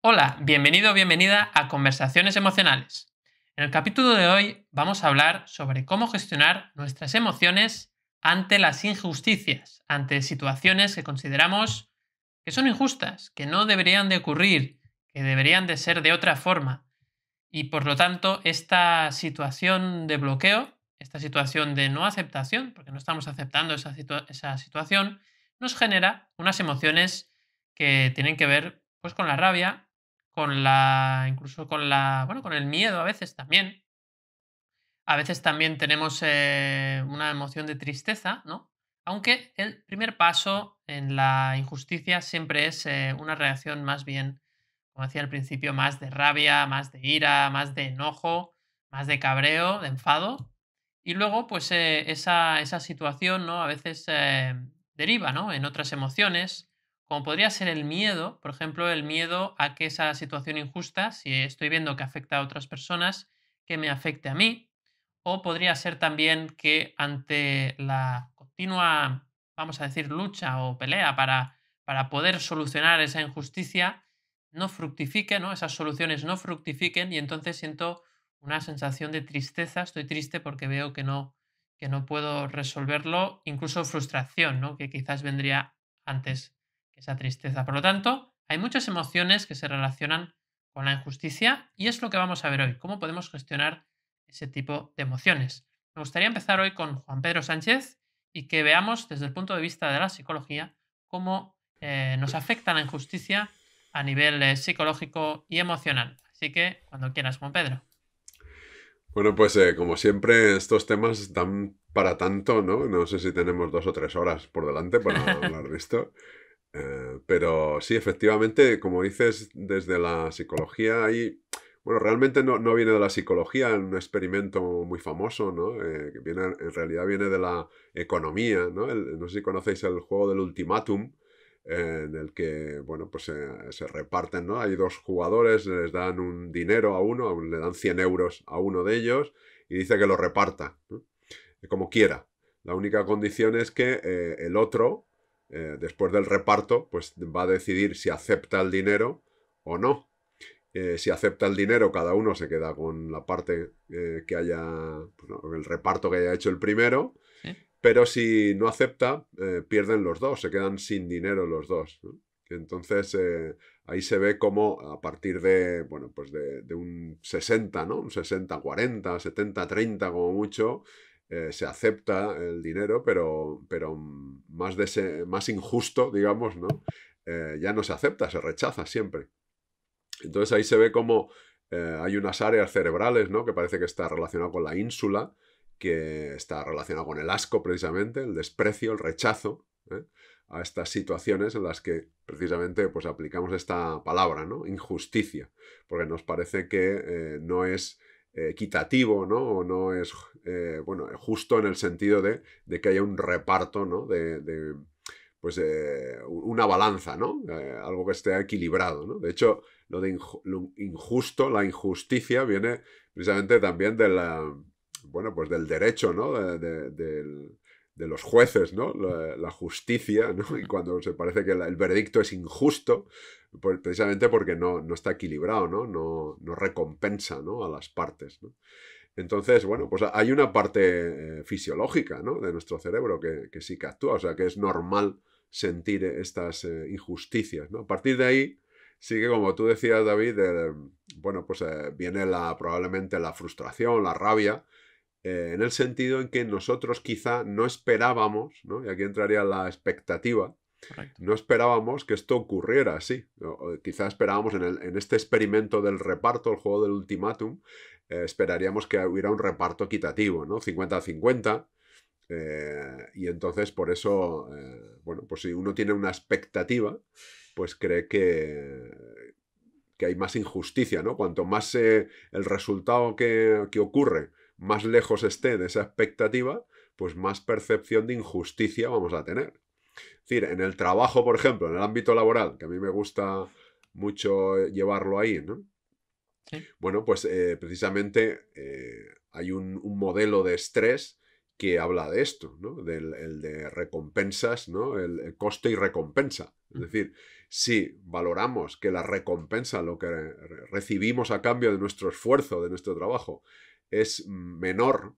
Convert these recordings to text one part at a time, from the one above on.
Hola, bienvenido o bienvenida a Conversaciones Emocionales. En el capítulo de hoy vamos a hablar sobre cómo gestionar nuestras emociones ante las injusticias, ante situaciones que consideramos que son injustas, que no deberían de ocurrir, que deberían de ser de otra forma. Y por lo tanto, esta situación de bloqueo, esta situación de no aceptación, porque no estamos aceptando esa situación, nos genera unas emociones que tienen que ver pues, con la rabia, incluso con el miedo a veces también. A veces también tenemos una emoción de tristeza, ¿no? Aunque el primer paso en la injusticia siempre es una reacción más bien, como decía al principio, más de rabia, más de ira, más de enojo, más de cabreo, de enfado. Y luego, pues esa situación, ¿no? A veces deriva, ¿no? En otras emociones, como podría ser el miedo, por ejemplo, el miedo a que esa situación injusta, si estoy viendo que afecta a otras personas, que me afecte a mí. O podría ser también que ante la continua, vamos a decir, lucha o pelea para poder solucionar esa injusticia, no fructifique, ¿no? Esas soluciones no fructifiquen y entonces siento una sensación de tristeza. Estoy triste porque veo que no puedo resolverlo, incluso frustración, ¿no? Que quizás vendría antes que esa tristeza. Por lo tanto, hay muchas emociones que se relacionan con la injusticia y es lo que vamos a ver hoy, cómo podemos gestionar ese tipo de emociones. Me gustaría empezar hoy con Juan Pedro Sánchez y que veamos desde el punto de vista de la psicología cómo nos afecta la injusticia a nivel psicológico y emocional. Así que cuando quieras, Juan Pedro. Bueno, pues como siempre, estos temas dan para tanto, ¿no? No sé si tenemos 2 o 3 horas por delante para hablar de esto. Pero sí, efectivamente, como dices, desde la psicología hay... Bueno, realmente no viene de la psicología, un experimento muy famoso, ¿no? Que en realidad viene de la economía, ¿no? No sé si conocéis el juego del ultimátum, en el que, bueno, pues se reparten, ¿no? Hay dos jugadores, les dan un dinero a uno, le dan 100 euros a uno de ellos y dice que lo reparta, ¿no? Como quiera. La única condición es que el otro, después del reparto, pues va a decidir si acepta el dinero o no. Si acepta el dinero, cada uno se queda con la parte que haya, pues no, el reparto que haya hecho el primero, ¿Sí? pero si no acepta, pierden los dos, se quedan sin dinero los dos, ¿no? Entonces, ahí se ve cómo a partir de, bueno, pues de un 60, ¿no? Un 60-40, 70-30 como mucho, se acepta el dinero, pero más injusto, digamos, ¿no? Ya no se acepta, se rechaza siempre. Entonces ahí se ve como hay unas áreas cerebrales, ¿no? Que parece que está relacionado con la ínsula, que está relacionado con el asco precisamente, el desprecio, el rechazo, ¿eh? A estas situaciones en las que precisamente pues aplicamos esta palabra, ¿no? Injusticia, porque nos parece que no es equitativo, ¿no? O no es, bueno, justo en el sentido de que haya un reparto, ¿no? Pues una balanza, ¿no? Algo que esté equilibrado, ¿no? De hecho, lo injusto, la injusticia viene precisamente también de bueno, pues del derecho, ¿no? De los jueces, ¿no? La justicia, ¿no? Y cuando se parece que el veredicto es injusto, pues precisamente porque no está equilibrado, ¿no? No recompensa, ¿no? A las partes, ¿no? Entonces, bueno, pues hay una parte fisiológica, ¿no? De nuestro cerebro que sí que actúa, o sea, que es normal sentir estas injusticias, ¿no? A partir de ahí, sí que como tú decías, David, bueno, pues viene probablemente la frustración, la rabia, en el sentido en que nosotros quizá no esperábamos, ¿no? Y aquí entraría la expectativa, Correcto. no esperábamos que esto ocurriera así. O quizá esperábamos en este experimento del reparto, el juego del ultimátum, esperaríamos que hubiera un reparto equitativo, ¿no? 50-50. Y entonces por eso, bueno, pues si uno tiene una expectativa, pues cree que hay más injusticia, ¿no? Cuanto más el resultado que ocurre más lejos esté de esa expectativa, pues más percepción de injusticia vamos a tener. Es decir, en el trabajo, por ejemplo, en el ámbito laboral, que a mí me gusta mucho llevarlo ahí, ¿no? Sí. Bueno, pues precisamente hay un modelo de estrés que habla de esto, ¿no? El de recompensas, ¿no? El coste y recompensa. Es decir, si valoramos que la recompensa, lo que recibimos a cambio de nuestro esfuerzo, de nuestro trabajo, es menor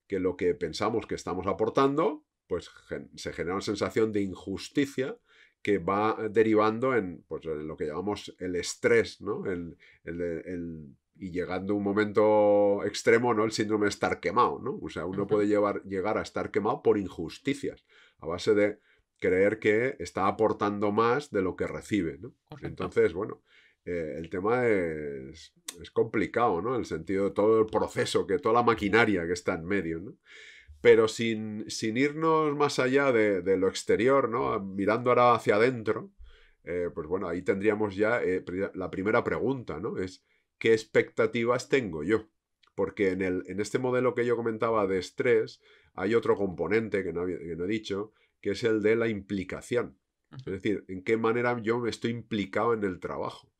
que lo que pensamos que estamos aportando, pues se genera una sensación de injusticia que va derivando en, pues, en lo que llamamos el estrés, ¿no? Y llegando a un momento extremo, ¿no? El síndrome de estar quemado, ¿no? O sea, uno puede llegar a estar quemado por injusticias, a base de creer que está aportando más de lo que recibe, ¿no? Entonces, bueno, el tema es complicado, ¿no? En el sentido de todo el proceso, toda la maquinaria que está en medio, ¿no? Pero sin irnos más allá de lo exterior, ¿no? Mirando ahora hacia adentro, pues bueno, ahí tendríamos ya la primera pregunta, ¿no? Es, ¿qué expectativas tengo yo? Porque en este modelo que yo comentaba de estrés, hay otro componente que no he dicho, que es el de la implicación. Es decir, en qué manera yo me estoy implicado en el trabajo.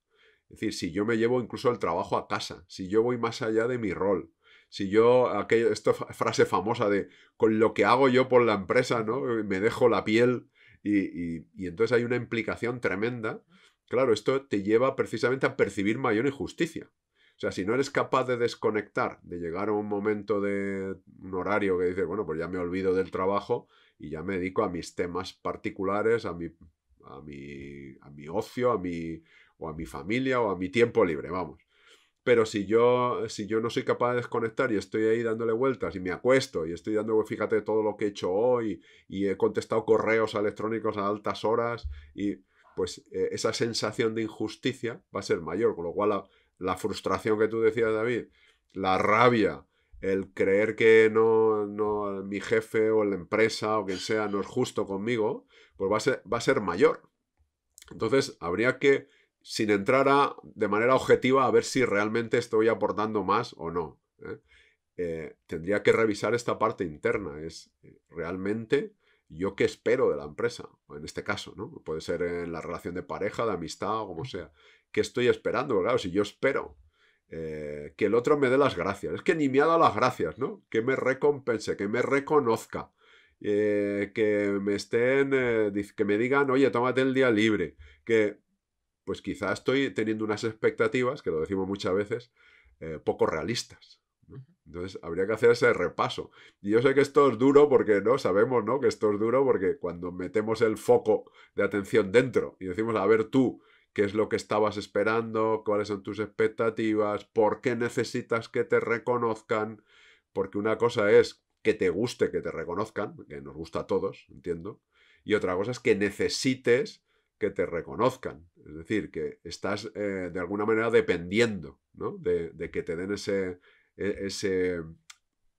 Es decir, si yo me llevo incluso el trabajo a casa, si yo voy más allá de mi rol, si yo, esta frase famosa de con lo que hago yo por la empresa, ¿no? Me dejo la piel y entonces hay una implicación tremenda. Claro, esto te lleva precisamente a percibir mayor injusticia. O sea, si no eres capaz de desconectar, de llegar a un momento de un horario que dices, bueno, pues ya me olvido del trabajo y ya me dedico a mis temas particulares, a mi ocio, o a mi familia o a mi tiempo libre, vamos. Pero si yo no soy capaz de desconectar y estoy ahí dándole vueltas y me acuesto y estoy dando, fíjate todo lo que he hecho hoy y he contestado correos electrónicos a altas horas y pues esa sensación de injusticia va a ser mayor, con lo cual la frustración que tú decías, David, la rabia, el creer que no mi jefe o la empresa o quien sea no es justo conmigo, pues va a ser mayor. Entonces habría que, sin entrar de manera objetiva, a ver si realmente estoy aportando más o no. Tendría que revisar esta parte interna. Es realmente yo qué espero de la empresa, en este caso, ¿no? Puede ser en la relación de pareja, de amistad o como sea. ¿Qué estoy esperando? Claro, si yo espero que el otro me dé las gracias. Es que ni me ha dado las gracias, ¿no? Que me recompense, que me reconozca. Que me que me digan, oye, tómate el día libre, que pues quizá estoy teniendo unas expectativas, que lo decimos muchas veces, poco realistas, ¿no? Entonces habría que hacer ese repaso. Y yo sé que esto es duro porque no sabemos, ¿no? Que esto es duro porque cuando metemos el foco de atención dentro y decimos, a ver tú, ¿qué es lo que estabas esperando? ¿Cuáles son tus expectativas? ¿Por qué necesitas que te reconozcan? Porque una cosa es que te guste que te reconozcan, que nos gusta a todos, entiendo, y otra cosa es que necesites que te reconozcan. Es decir, que estás de alguna manera dependiendo, ¿no? de que te den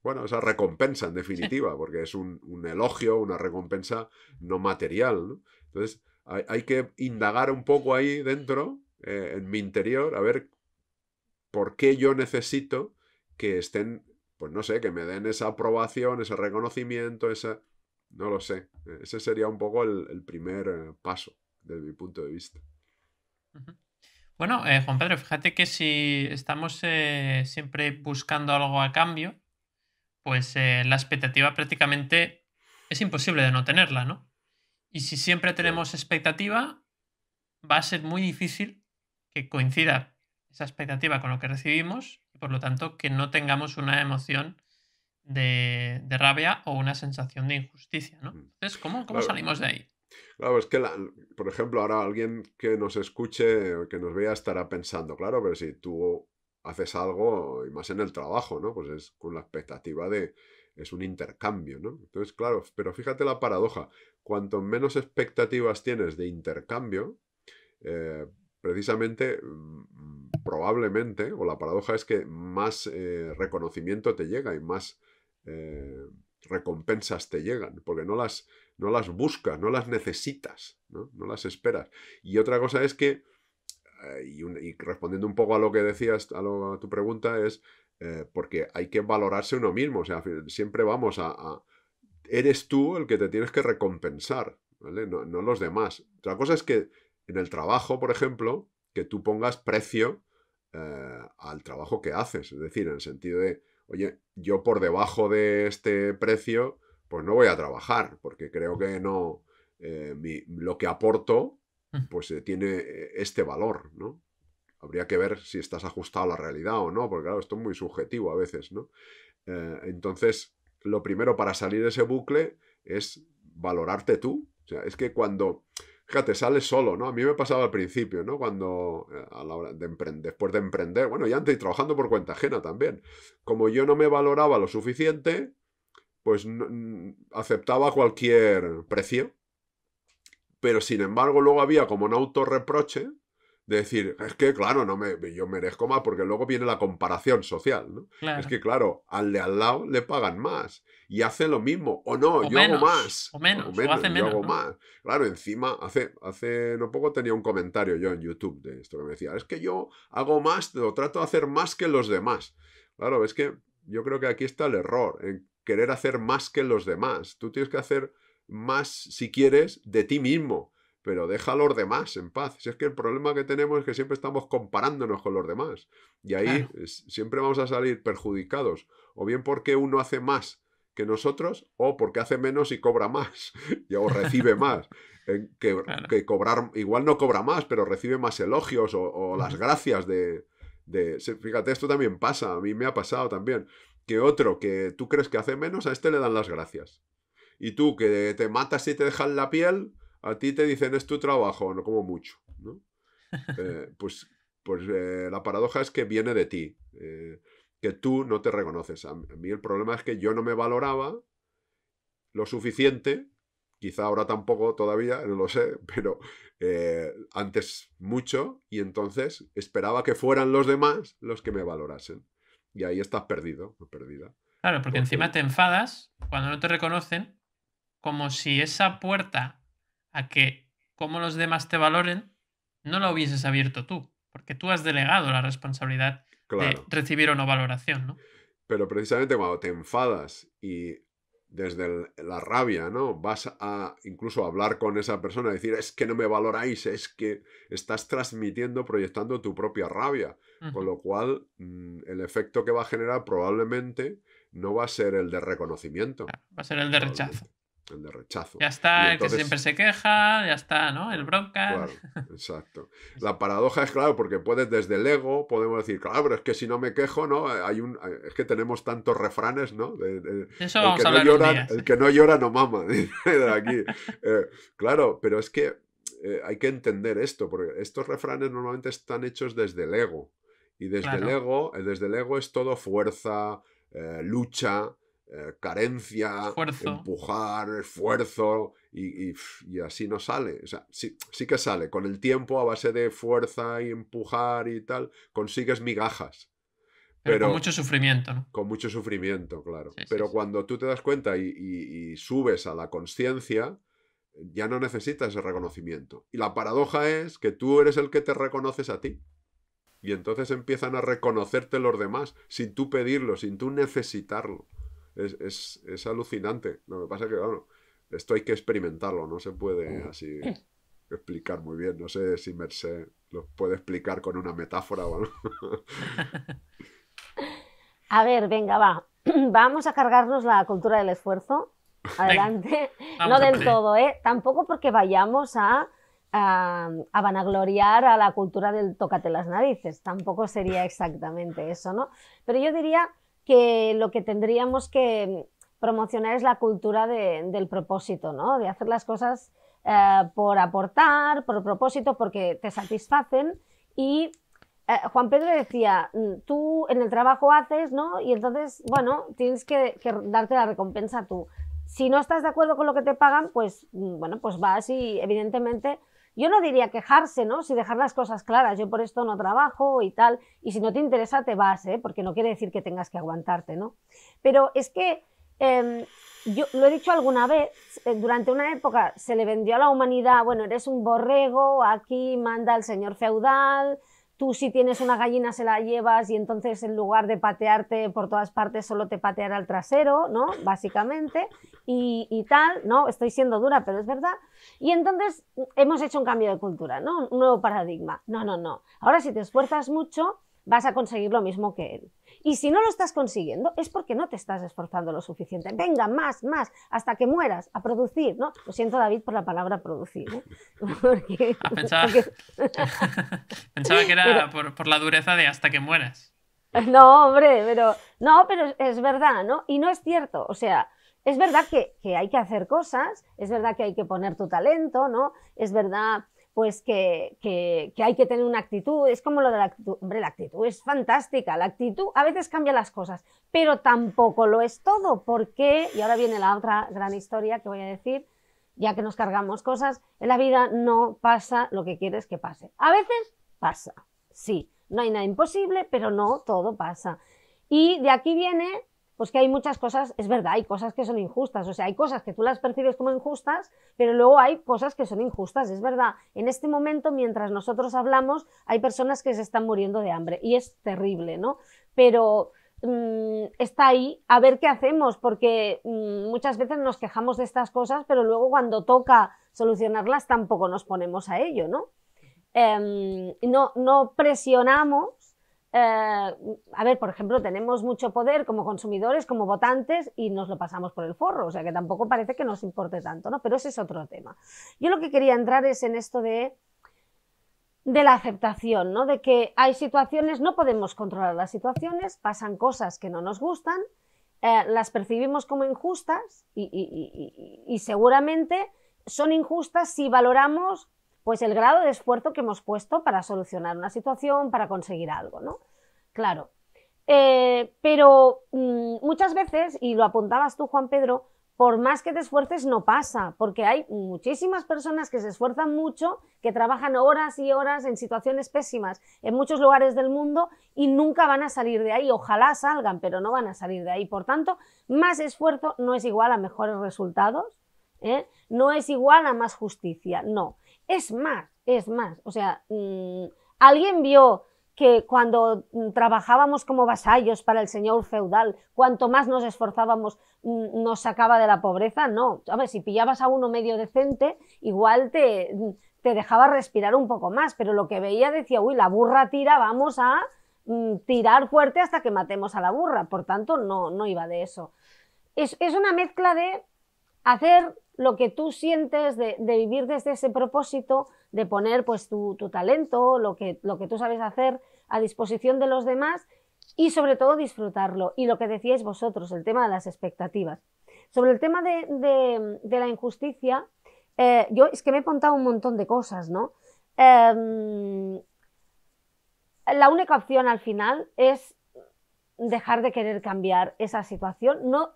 bueno, esa recompensa en definitiva, porque es un elogio, una recompensa no material, ¿no? Entonces, hay que indagar un poco ahí dentro, en mi interior, a ver por qué yo necesito que estén, pues no sé, que me den esa aprobación, ese reconocimiento, no lo sé. Ese sería un poco el primer paso, desde mi punto de vista. Bueno, Juan Pedro, fíjate que si estamos siempre buscando algo a cambio, pues la expectativa prácticamente es imposible de no tenerla, ¿no? Y si siempre tenemos expectativa, va a ser muy difícil que coincida esa expectativa con lo que recibimos y por lo tanto que no tengamos una emoción de rabia o una sensación de injusticia, ¿no? Entonces, ¿cómo Claro. salimos de ahí? Claro, es que, por ejemplo, ahora alguien que nos escuche o que nos vea estará pensando, claro, pero si tú haces algo, y más en el trabajo, ¿no? Pues es con la expectativa es un intercambio, ¿no? Entonces, claro, pero fíjate la paradoja, cuanto menos expectativas tienes de intercambio, precisamente, probablemente, o la paradoja es que más reconocimiento te llega y más recompensas te llegan, porque no las buscas, no las necesitas, ¿no? No las esperas. Y otra cosa es que, y respondiendo un poco a lo que decías, a tu pregunta, es porque hay que valorarse uno mismo, o sea, siempre vamos eres tú el que te tienes que recompensar, ¿vale? No los demás. Otra cosa es que en el trabajo, por ejemplo, que tú pongas precio al trabajo que haces, es decir, en el sentido de, oye, yo por debajo de este precio, pues no voy a trabajar, porque creo que no, lo que aporto, pues tiene este valor, ¿no? Habría que ver si estás ajustado a la realidad o no, porque claro, esto es muy subjetivo a veces, ¿no? Entonces, lo primero para salir de ese bucle es valorarte tú. O sea, es que cuando, fíjate, sales solo, ¿no? A mí me pasaba al principio, ¿no? Cuando, a la hora de después de emprender, bueno, y antes trabajando por cuenta ajena también, como yo no me valoraba lo suficiente, pues aceptaba cualquier precio, pero sin embargo luego había como un autorreproche de decir, es que claro, yo merezco más, porque luego viene la comparación social, ¿no? Claro. Es que claro, al de al lado le pagan más y hace lo mismo, o no, O yo menos, hago más, o menos, o hace yo menos, hago ¿no? más. Claro, encima, hace no poco tenía un comentario yo en YouTube de esto que me decía, es que yo hago más, lo trato de hacer más que los demás. Claro, es que yo creo que aquí está el error, en querer hacer más que los demás. Tú tienes que hacer más, si quieres, de ti mismo, pero deja a los demás en paz. Si es que el problema que tenemos es que siempre estamos comparándonos con los demás. Y ahí Claro. siempre vamos a salir perjudicados. O bien porque uno hace más que nosotros, o porque hace menos y cobra más. O recibe más. Claro. Que cobrar, igual no cobra más, pero recibe más elogios o las gracias fíjate, esto también pasa. A mí me ha pasado también. Que otro que tú crees que hace menos, a este le dan las gracias. Y tú que te matas y te dejan la piel, a ti te dicen es tu trabajo, no como mucho, ¿no? Pues la paradoja es que viene de ti, que tú no te reconoces. A mí el problema es que yo no me valoraba lo suficiente, quizá ahora tampoco todavía, no lo sé, pero antes mucho, y entonces esperaba que fueran los demás los que me valorasen. Y ahí estás perdido, o perdida. Claro, porque encima Porque, te enfadas cuando no te reconocen, como si esa puerta a que cómo los demás te valoren no la hubieses abierto tú, porque tú has delegado la responsabilidad de claro, recibir o no valoración, ¿no? pero precisamente cuando te enfadas y desde la rabia, ¿no? Vas a incluso hablar con esa persona y decir, es que no me valoráis, es que estás transmitiendo, proyectando tu propia rabia. Con lo cual, el efecto que va a generar probablemente no va a ser el de reconocimiento, Claro, va a ser el de rechazo. probablemente, el de rechazo. Ya Y está, el que siempre entonces, se queja, ya está, ¿no? El bronca. claro, exacto. La paradoja es, claro, porque puedes desde el ego, podemos decir, claro, pero es que si no me quejo, ¿no? Es que tenemos tantos refranes, ¿no? De eso vamos a hablar un día. El que no llora no mama, dice de aquí. Claro, pero es que hay que entender esto, porque estos refranes normalmente están hechos desde el ego. Y Claro, desde el ego es todo fuerza, lucha, carencia, esfuerzo. empujar, esfuerzo, y así no sale. O sea, sí que sale. Con el tiempo, a base de fuerza y empujar y tal, consigues migajas. Pero con Pero mucho sufrimiento, ¿no? con mucho sufrimiento, claro. Sí, sí, Pero sí. cuando tú te das cuenta y subes a la conciencia, ya no necesitas ese reconocimiento. Y la paradoja es que tú eres el que te reconoces a ti. Y entonces empiezan a reconocerte los demás sin tú pedirlo, sin tú necesitarlo. Es alucinante. Lo que pasa es que, bueno, esto hay que experimentarlo, no se puede así explicar muy bien. No sé si Mercé lo puede explicar con una metáfora o algo. A ver, venga, va. Vamos a cargarnos la cultura del esfuerzo. Adelante. Vamos No a del por ello. todo, ¿eh? Tampoco porque vayamos a vanagloriar a la cultura del tócate las narices. Tampoco sería exactamente eso, ¿no? Pero yo diría que lo que tendríamos que promocionar es la cultura del propósito, ¿no? De hacer las cosas por aportar, por propósito, porque te satisfacen. Y Juan Pedro decía, tú en el trabajo haces, ¿no? Y entonces, bueno, tienes que darte la recompensa tú. Si no estás de acuerdo con lo que te pagan, pues, bueno, pues vas y evidentemente, yo no diría quejarse, ¿no? Si dejar las cosas claras, yo por esto no trabajo y tal, y si no te interesa te vas, ¿eh? Porque no quiere decir que tengas que aguantarte, ¿no? Pero es que yo lo he dicho alguna vez, durante una época se le vendió a la humanidad, bueno, eres un borrego, aquí manda el señor feudal, tú si tienes una gallina se la llevas y entonces en lugar de patearte por todas partes solo te pateará el trasero, ¿no? Básicamente, y tal, ¿no? Estoy siendo dura, pero es verdad. Y entonces hemos hecho un cambio de cultura, ¿no? Un nuevo paradigma. No, no, no. Ahora si te esfuerzas mucho, vas a conseguir lo mismo que él. Y si no lo estás consiguiendo, es porque no te estás esforzando lo suficiente. Venga, más, hasta que mueras, a producir, ¿no? Lo siento, David, por la palabra producir, ¿eh? Pensaba que era por la dureza de hasta que mueras. No, hombre, pero es verdad, ¿no? Y no es cierto, o sea, es verdad que hay que hacer cosas, es verdad que hay que poner tu talento, ¿no? Es verdad, pues, que hay que tener una actitud, es como lo de la actitud. Hombre, la actitud es fantástica, la actitud a veces cambia las cosas, pero tampoco lo es todo, porque, y ahora viene la otra gran historia que voy a decir, ya que nos cargamos cosas, en la vida no pasa lo que quieres que pase. A veces pasa, sí, no hay nada imposible, pero no todo pasa. Y de aquí viene, pues que hay muchas cosas, es verdad, hay cosas que son injustas, o sea, hay cosas que tú las percibes como injustas, pero luego hay cosas que son injustas, es verdad. En este momento, mientras nosotros hablamos, hay personas que se están muriendo de hambre y es terrible, ¿no? Pero está ahí, a ver qué hacemos, porque muchas veces nos quejamos de estas cosas, pero luego cuando toca solucionarlas tampoco nos ponemos a ello, ¿no? No presionamos. A ver, por ejemplo, tenemos mucho poder como consumidores, como votantes, y nos lo pasamos por el forro, o sea que tampoco parece que nos importe tanto, ¿no? Pero ese es otro tema. Yo lo que quería entrar es en esto de la aceptación, ¿no? De que hay situaciones, no podemos controlar las situaciones, pasan cosas que no nos gustan, las percibimos como injustas y seguramente son injustas si valoramos pues el grado de esfuerzo que hemos puesto para solucionar una situación, para conseguir algo, ¿no? Claro. Pero muchas veces, y lo apuntabas tú, Juan Pedro, por más que te esfuerces no pasa, porque hay muchísimas personas que se esfuerzan mucho, que trabajan horas y horas en situaciones pésimas en muchos lugares del mundo y nunca van a salir de ahí. Ojalá salgan, pero no van a salir de ahí. Por tanto, más esfuerzo no es igual a mejores resultados, ¿eh? No es igual a más justicia, no. Es más. O sea, ¿alguien vio que cuando trabajábamos como vasallos para el señor feudal, cuanto más nos esforzábamos, nos sacaba de la pobreza? No. A ver, si pillabas a uno medio decente, igual te dejaba respirar un poco más, pero lo que veía decía, uy, la burra tira, vamos a tirar fuerte hasta que matemos a la burra. Por tanto, no iba de eso. Es una mezcla de hacer lo que tú sientes, de vivir desde ese propósito, de poner pues tu talento, lo que tú sabes hacer a disposición de los demás y sobre todo disfrutarlo. Y lo que decíais vosotros, el tema de las expectativas. Sobre el tema de la injusticia, yo es que me he apuntado un montón de cosas, ¿no? La única opción al final es dejar de querer cambiar esa situación. No,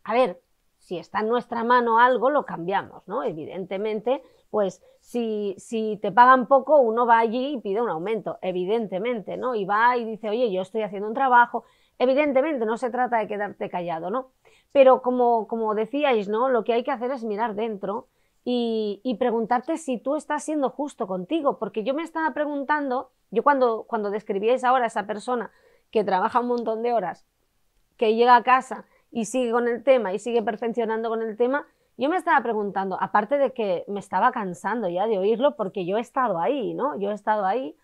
a ver, si está en nuestra mano algo, lo cambiamos, ¿no? Evidentemente, pues si te pagan poco, uno va allí y pide un aumento, evidentemente, ¿no? Y va y dice, oye, yo estoy haciendo un trabajo, evidentemente, no se trata de quedarte callado, ¿no? Pero como decíais, ¿no? Lo que hay que hacer es mirar dentro y preguntarte si tú estás siendo justo contigo, porque yo me estaba preguntando, yo cuando describíais ahora a esa persona que trabaja un montón de horas, que llega a casa y sigue con el tema y sigue perfeccionando con el tema, yo me estaba preguntando, aparte de que me estaba cansando ya de oírlo porque yo he estado ahí, ¿no? Yo he estado ahí.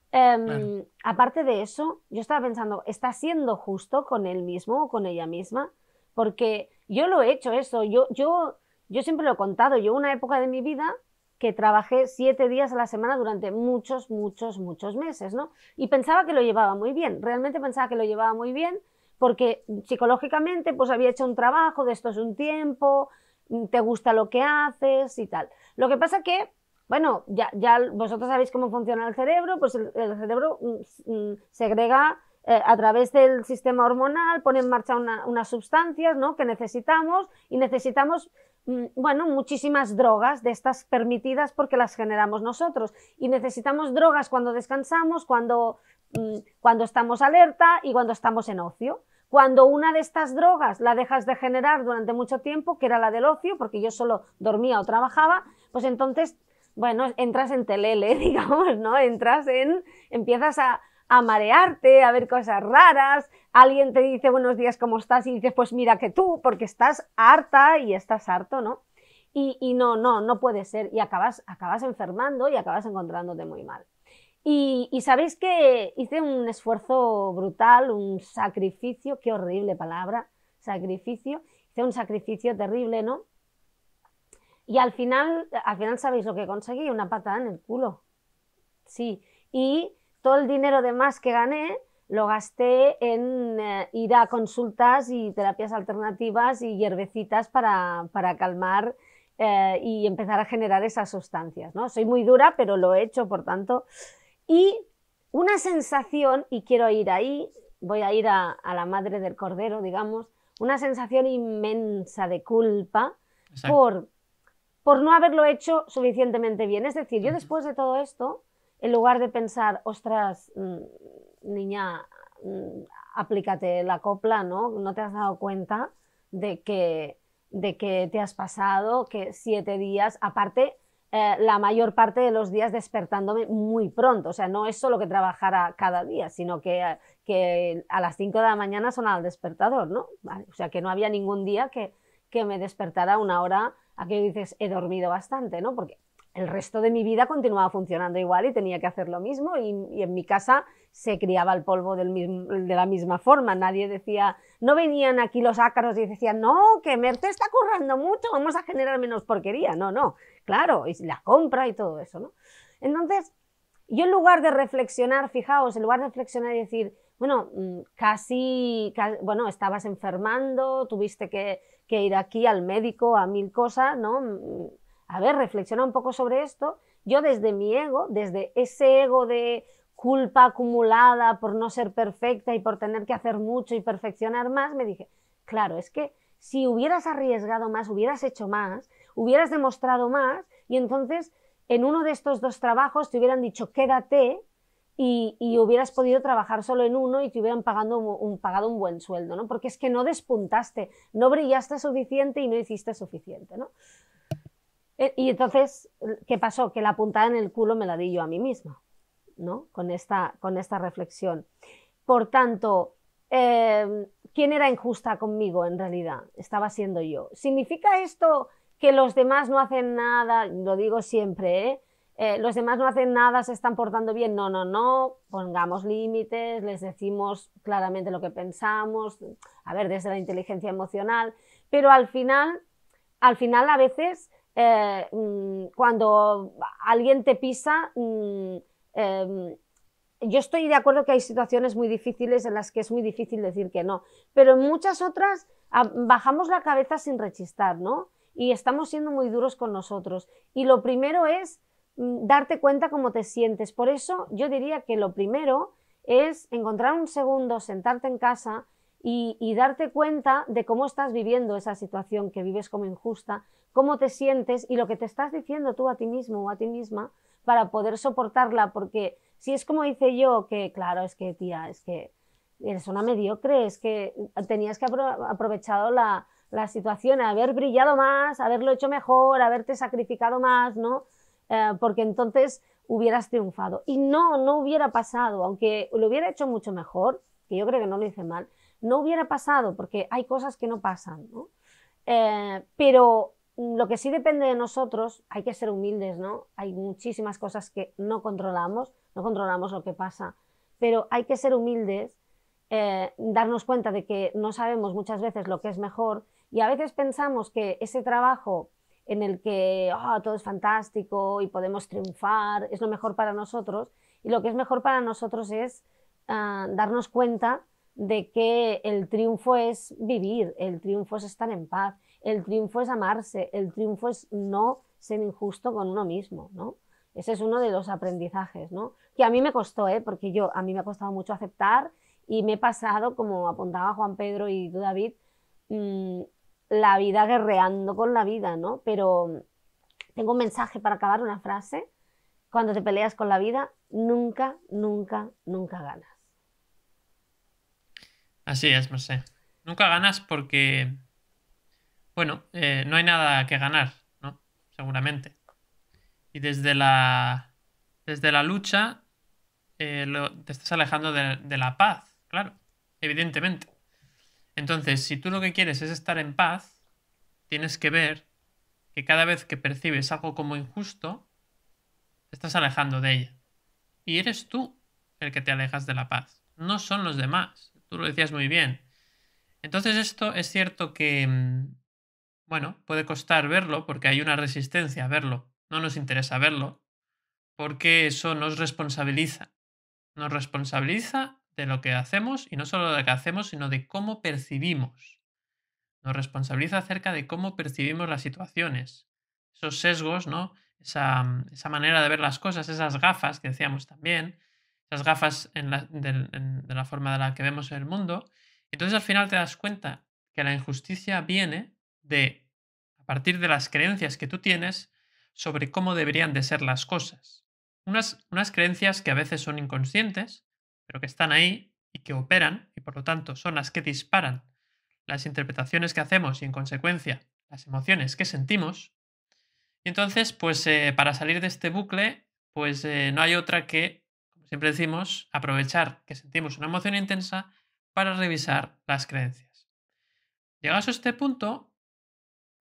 Claro. Aparte de eso, yo estaba pensando, ¿está siendo justo con él mismo o con ella misma? Porque yo lo he hecho eso, yo siempre lo he contado, yo una época de mi vida que trabajé 7 días a la semana durante muchos meses, ¿no? Y pensaba que lo llevaba muy bien, realmente pensaba que lo llevaba muy bien, porque psicológicamente pues había hecho un trabajo de esto es un tiempo, te gusta lo que haces y tal. Lo que pasa que, bueno, ya vosotros sabéis cómo funciona el cerebro, pues el cerebro segrega a través del sistema hormonal, pone en marcha unas sustancias, ¿no? Que necesitamos y necesitamos, bueno, muchísimas drogas de estas permitidas porque las generamos nosotros y necesitamos drogas cuando descansamos, cuando estamos alerta y cuando estamos en ocio. Cuando una de estas drogas la dejas de generar durante mucho tiempo, que era la del ocio, porque yo solo dormía o trabajaba, pues entonces, bueno, entras en telele, digamos, ¿no? Empiezas a marearte, a ver cosas raras, alguien te dice buenos días, ¿cómo estás? Y dices, pues mira que tú, porque estás harta y estás harto, ¿no? Y no puede ser, y acabas enfermando y acabas encontrándote muy mal. Y sabéis que hice un esfuerzo brutal, un sacrificio, qué horrible palabra, sacrificio, hice un sacrificio terrible, ¿no? Y al final ¿sabéis lo que conseguí? Una patada en el culo. Sí, y todo el dinero de más que gané lo gasté en ir a consultas y terapias alternativas y hierbecitas para calmar y empezar a generar esas sustancias, ¿no? Soy muy dura, pero lo he hecho, por tanto. Y una sensación, y quiero ir ahí, voy a ir a la madre del cordero, digamos, una sensación inmensa de culpa por no haberlo hecho suficientemente bien. Es decir, yo después de todo esto, en lugar de pensar, ostras, niña, aplícate la copla, ¿no? No te has dado cuenta de que te has pasado, que 7 días, aparte, la mayor parte de los días despertándome muy pronto. O sea, no es solo que trabajara cada día, sino que a las 5 de la mañana sonaba el despertador, ¿no? Vale. O sea, que no había ningún día que me despertara una hora a que dices, he dormido bastante, ¿no? Porque el resto de mi vida continuaba funcionando igual y tenía que hacer lo mismo y en mi casa se criaba el polvo de la misma forma. Nadie decía, no venían aquí los ácaros y decían, no, que Merce está currando mucho, vamos a generar menos porquería. No, claro, y la compra y todo eso, ¿no? Entonces, yo en lugar de reflexionar, fijaos, en lugar de reflexionar y decir, bueno, bueno, estabas enfermando, tuviste que ir aquí al médico, a 1000 cosas, ¿no? A ver, reflexiona un poco sobre esto. Yo desde mi ego, desde ese ego de culpa acumulada por no ser perfecta y por tener que hacer mucho y perfeccionar más, me dije, claro, es que si hubieras arriesgado más, hubieras hecho más, hubieras demostrado más, y entonces en uno de estos 2 trabajos te hubieran dicho quédate y hubieras podido trabajar solo en uno y te hubieran pagado un buen sueldo, ¿no? Porque es que no despuntaste, no brillaste suficiente y no hiciste suficiente, ¿no? Y entonces, ¿qué pasó? Que la puntada en el culo me la di yo a mí misma, ¿no? Con esta reflexión. Por tanto, ¿quién era injusta conmigo en realidad? Estaba siendo yo. ¿Significa esto que los demás no hacen nada? Lo digo siempre, ¿eh? Los demás no hacen nada, se están portando bien. No, pongamos límites, les decimos claramente lo que pensamos, a ver, desde la inteligencia emocional, pero al final a veces cuando alguien te pisa, yo estoy de acuerdo que hay situaciones muy difíciles en las que es muy difícil decir que no, pero en muchas otras bajamos la cabeza sin rechistar, ¿no? Y estamos siendo muy duros con nosotros. Y lo primero es darte cuenta cómo te sientes. Por eso yo diría que lo primero es encontrar un segundo, sentarte en casa y darte cuenta de cómo estás viviendo esa situación que vives como injusta, cómo te sientes y lo que te estás diciendo tú a ti mismo o a ti misma para poder soportarla, porque si es como dice yo, que claro, es que tía, es que eres una mediocre, es que tenías que haber aprovechado la situación, haber brillado más, haberlo hecho mejor, haberte sacrificado más, ¿no? Porque entonces hubieras triunfado. Y no hubiera pasado, aunque lo hubiera hecho mucho mejor, que yo creo que no lo hice mal, no hubiera pasado, porque hay cosas que no pasan, ¿no? Pero lo que sí depende de nosotros, hay que ser humildes, ¿no? Hay muchísimas cosas que no controlamos lo que pasa, pero hay que ser humildes, darnos cuenta de que no sabemos muchas veces lo que es mejor y a veces pensamos que ese trabajo en el que todo es fantástico y podemos triunfar es lo mejor para nosotros, y lo que es mejor para nosotros es darnos cuenta de que el triunfo es vivir, el triunfo es estar en paz, el triunfo es amarse, el triunfo es no ser injusto con uno mismo, ¿no? Ese es uno de los aprendizajes, ¿no? Que a mí me costó, porque a mí me ha costado mucho aceptar y me he pasado, como apuntaba Juan Pedro y tú, David, la vida guerreando con la vida, ¿no? Pero tengo un mensaje para acabar, una frase: cuando te peleas con la vida, nunca, nunca, nunca ganas. Así es, Mercè. Nunca ganas porque, bueno, no hay nada que ganar, ¿no? Seguramente. Y desde la lucha te estás alejando de la paz, claro, evidentemente. Entonces, si tú lo que quieres es estar en paz, tienes que ver que cada vez que percibes algo como injusto, te estás alejando de ella. Y eres tú el que te alejas de la paz. No son los demás. Tú lo decías muy bien. Entonces esto es cierto que, bueno, puede costar verlo porque hay una resistencia a verlo. No nos interesa verlo porque eso nos responsabiliza. Nos responsabiliza de lo que hacemos y no solo de lo que hacemos, sino de cómo percibimos. Nos responsabiliza acerca de cómo percibimos las situaciones. Esos sesgos, ¿no? Esa manera de ver las cosas, esas gafas que decíamos también, esas gafas de la forma de la que vemos el mundo. Entonces al final te das cuenta que la injusticia viene a partir de las creencias que tú tienes sobre cómo deberían de ser las cosas. Unas creencias que a veces son inconscientes, pero que están ahí y que operan y por lo tanto son las que disparan las interpretaciones que hacemos y en consecuencia las emociones que sentimos. Y entonces, pues para salir de este bucle, pues no hay otra que, como siempre decimos, aprovechar que sentimos una emoción intensa para revisar las creencias. Llegados a este punto,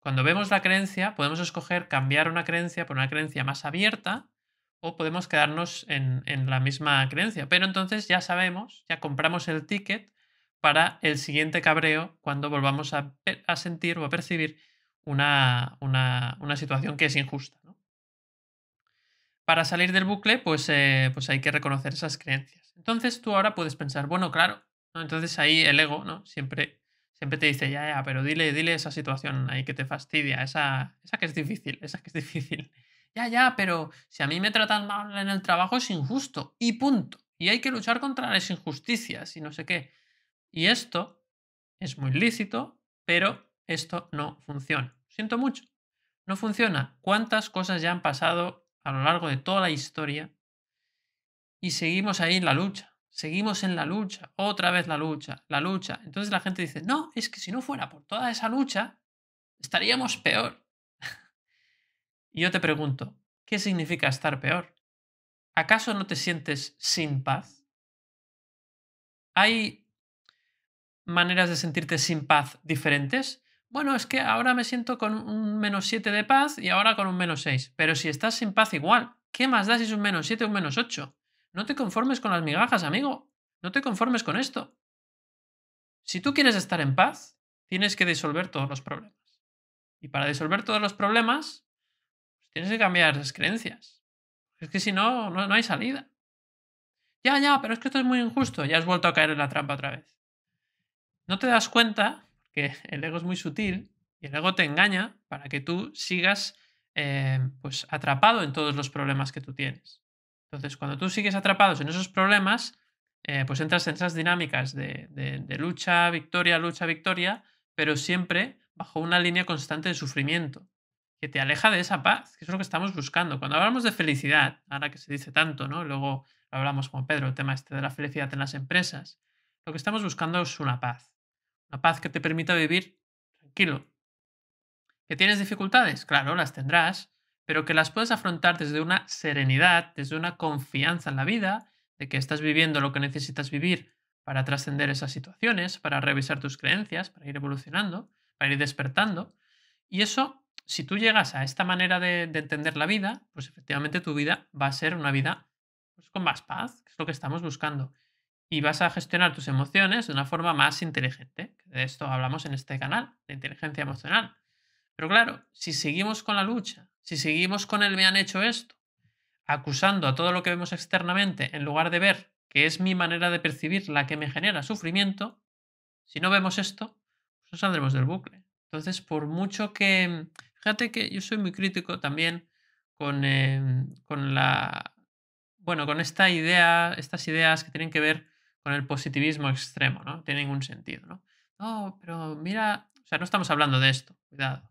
cuando vemos la creencia, podemos escoger cambiar una creencia por una creencia más abierta o podemos quedarnos en la misma creencia. Pero entonces ya sabemos, ya compramos el ticket para el siguiente cabreo cuando volvamos a sentir o a percibir una situación que es injusta, ¿no? Para salir del bucle, pues hay que reconocer esas creencias. Entonces tú ahora puedes pensar, bueno, claro, ¿no? Entonces ahí el ego, ¿no? Siempre te dice, ya, pero dile esa situación ahí que te fastidia, esa que es difícil, esa que es difícil. Ya, pero si a mí me tratan mal en el trabajo es injusto y punto. Y hay que luchar contra las injusticias y no sé qué. Y esto es muy lícito, pero esto no funciona. Siento mucho. No funciona. ¿Cuántas cosas ya han pasado a lo largo de toda la historia y seguimos ahí en la lucha? Seguimos en la lucha, otra vez la lucha, la lucha. Entonces la gente dice, no, es que si no fuera por toda esa lucha, estaríamos peor. Y yo te pregunto, ¿qué significa estar peor? ¿Acaso no te sientes sin paz? ¿Hay maneras de sentirte sin paz diferentes? Bueno, es que ahora me siento con un -7 de paz y ahora con un -6. Pero si estás sin paz igual, ¿qué más da si es un -7 o un -8? No te conformes con las migajas, amigo. No te conformes con esto. Si tú quieres estar en paz, tienes que disolver todos los problemas. Y para disolver todos los problemas, pues tienes que cambiar las creencias. Es que si no, no hay salida. Ya, pero es que esto es muy injusto. Ya has vuelto a caer en la trampa otra vez. No te das cuenta, porque el ego es muy sutil y el ego te engaña para que tú sigas pues atrapado en todos los problemas que tú tienes. Entonces, cuando tú sigues atrapados en esos problemas, pues entras en esas dinámicas de lucha, victoria, pero siempre bajo una línea constante de sufrimiento, que te aleja de esa paz, que es lo que estamos buscando. Cuando hablamos de felicidad, ahora que se dice tanto, ¿no? Luego hablamos con Pedro, el tema este de la felicidad en las empresas, lo que estamos buscando es una paz. Una paz que te permita vivir tranquilo. ¿Que tienes dificultades? Claro, las tendrás, pero que las puedes afrontar desde una serenidad, desde una confianza en la vida, de que estás viviendo lo que necesitas vivir para trascender esas situaciones, para revisar tus creencias, para ir evolucionando, para ir despertando. Y eso, si tú llegas a esta manera de entender la vida, pues efectivamente tu vida va a ser una vida pues, con más paz, que es lo que estamos buscando y vas a gestionar tus emociones de una forma más inteligente. De esto hablamos en este canal, de inteligencia emocional. Pero claro, si seguimos con la lucha, si seguimos con el me han hecho esto, acusando a todo lo que vemos externamente en lugar de ver que es mi manera de percibir la que me genera sufrimiento, si no vemos esto, pues no saldremos del bucle. Entonces, por mucho que... Fíjate que yo soy muy crítico también con la... Bueno, con estas ideas que tienen que ver con el positivismo extremo, ¿no? No tiene ningún sentido, ¿no? No, pero mira, o sea, no estamos hablando de esto, cuidado.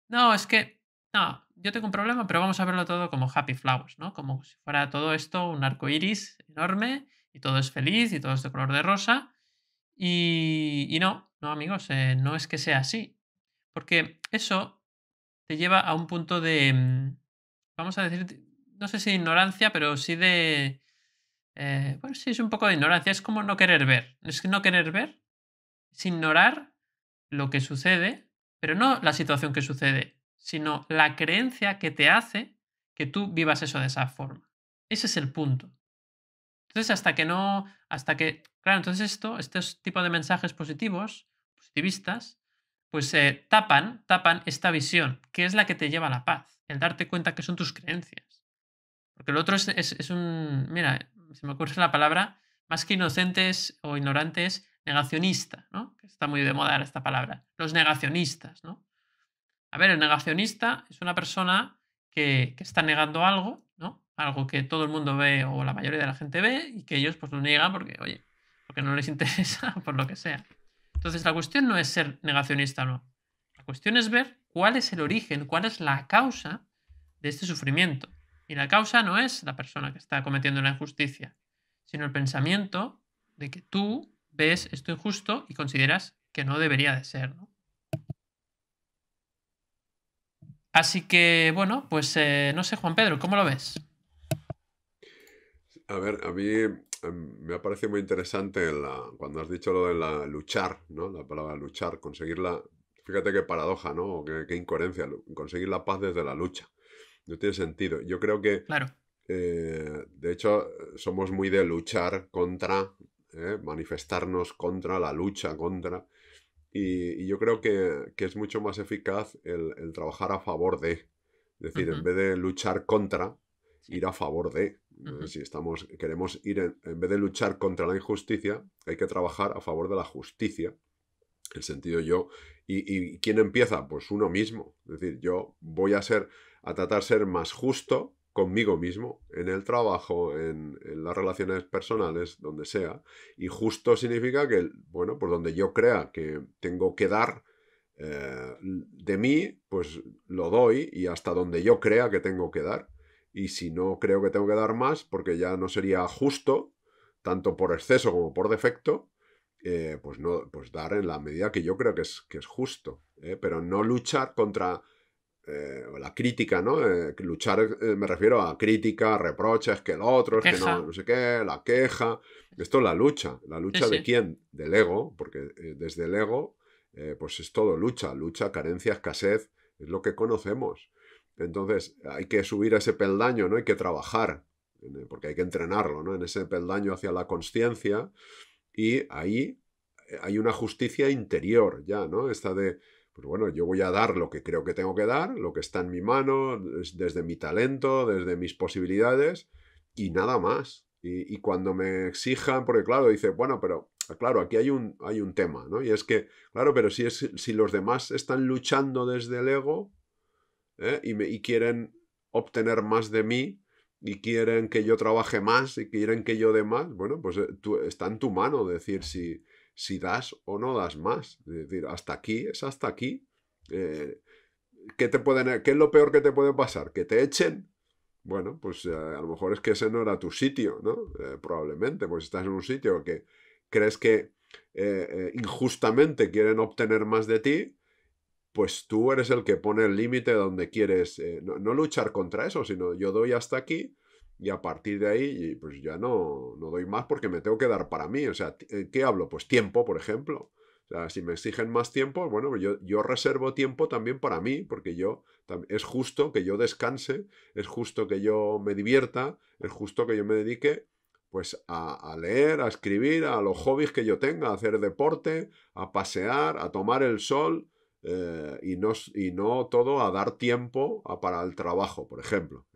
No, es que, no, yo tengo un problema, pero vamos a verlo todo como happy flowers, ¿no? Como si fuera todo esto un arco iris enorme y todo es feliz y todo es de color de rosa. Y no, amigos, no es que sea así. Porque eso te lleva a un punto de, vamos a decir, no sé si ignorancia, pero sí de, bueno, sí, es un poco de ignorancia. Es como no querer ver. Es que no querer ver es ignorar lo que sucede, pero no la situación que sucede, sino la creencia que te hace que tú vivas eso de esa forma. Ese es el punto. Entonces, claro, entonces estos tipos de mensajes positivistas, pues tapan esta visión, que es la que te lleva a la paz, el darte cuenta que son tus creencias. Porque el otro es un, mira, se me ocurre la palabra, más que inocentes o ignorantes, negacionista, ¿no? Que está muy de moda ahora esta palabra. Los negacionistas, ¿no? A ver, el negacionista es una persona que está negando algo, ¿no? Algo que todo el mundo ve o la mayoría de la gente ve y que ellos pues lo niegan porque, oye, porque no les interesa o por lo que sea. Entonces la cuestión no es ser negacionista o no. La cuestión es ver cuál es el origen, cuál es la causa de este sufrimiento. Y la causa no es la persona que está cometiendo una injusticia, sino el pensamiento de que tú ves esto injusto y consideras que no debería de ser, ¿no? Así que, bueno, pues no sé, Juan Pedro, ¿cómo lo ves? A ver, a mí me ha parecido muy interesante cuando has dicho lo de la luchar, ¿no? La palabra luchar, conseguirla. Fíjate qué paradoja, ¿no? O qué incoherencia. Conseguir la paz desde la lucha. No tiene sentido. Yo creo que, Claro. de hecho, somos muy de luchar contra, manifestarnos contra la lucha contra. Y yo creo que es mucho más eficaz el trabajar a favor de. Es decir, en vez de luchar contra, Sí. ir a favor de. Si queremos ir, en vez de luchar contra la injusticia, hay que trabajar a favor de la justicia. El sentido yo. ¿Y quién empieza? Pues uno mismo. Es decir, yo voy a tratar de ser más justo conmigo mismo, en el trabajo, en las relaciones personales, donde sea. Y justo significa que, bueno, pues donde yo crea que tengo que dar de mí, pues lo doy y hasta donde yo crea que tengo que dar. Y si no creo que tengo que dar más, porque ya no sería justo, tanto por exceso como por defecto, pues no, pues dar en la medida que yo creo que es justo. Pero no luchar contra la crítica, ¿no? Luchar, me refiero a crítica, reproches, que el otro, es que no sé qué, la queja. Esto es la lucha. ¿La lucha de quién? Del ego, porque desde el ego, pues es todo lucha, carencia, escasez, es lo que conocemos. Entonces, hay que subir a ese peldaño, ¿no? Hay que trabajar, porque hay que entrenarlo, ¿no? En ese peldaño hacia la consciencia, y ahí hay una justicia interior ya, ¿no? Esta de, pues bueno, yo voy a dar lo que creo que tengo que dar, lo que está en mi mano, desde mi talento, desde mis posibilidades, y nada más. Y cuando me exijan, porque claro, dice, bueno, pero claro, aquí hay un tema, ¿no? Y es que, claro, pero si los demás están luchando desde el ego, y quieren obtener más de mí, y quieren que yo trabaje más, y quieren que yo dé más, bueno, pues está en tu mano decir si das o no das más. Es decir, hasta aquí es hasta aquí. ¿Qué es lo peor que te puede pasar? ¿Que te echen? Bueno, pues a lo mejor es que ese no era tu sitio, ¿no? Probablemente, pues estás en un sitio que crees que injustamente quieren obtener más de ti, pues tú eres el que pone el límite donde quieres, no luchar contra eso, sino yo doy hasta aquí y a partir de ahí pues ya no doy más porque me tengo que dar para mí. O sea, ¿qué hablo? Pues tiempo, por ejemplo. O sea, si me exigen más tiempo, bueno, yo reservo tiempo también para mí, porque es justo que yo descanse, es justo que yo me divierta, es justo que yo me dedique pues a leer, a escribir, a los hobbies que yo tenga, a hacer deporte, a pasear, a tomar el sol. Y no todo a dar tiempo para el trabajo, por ejemplo.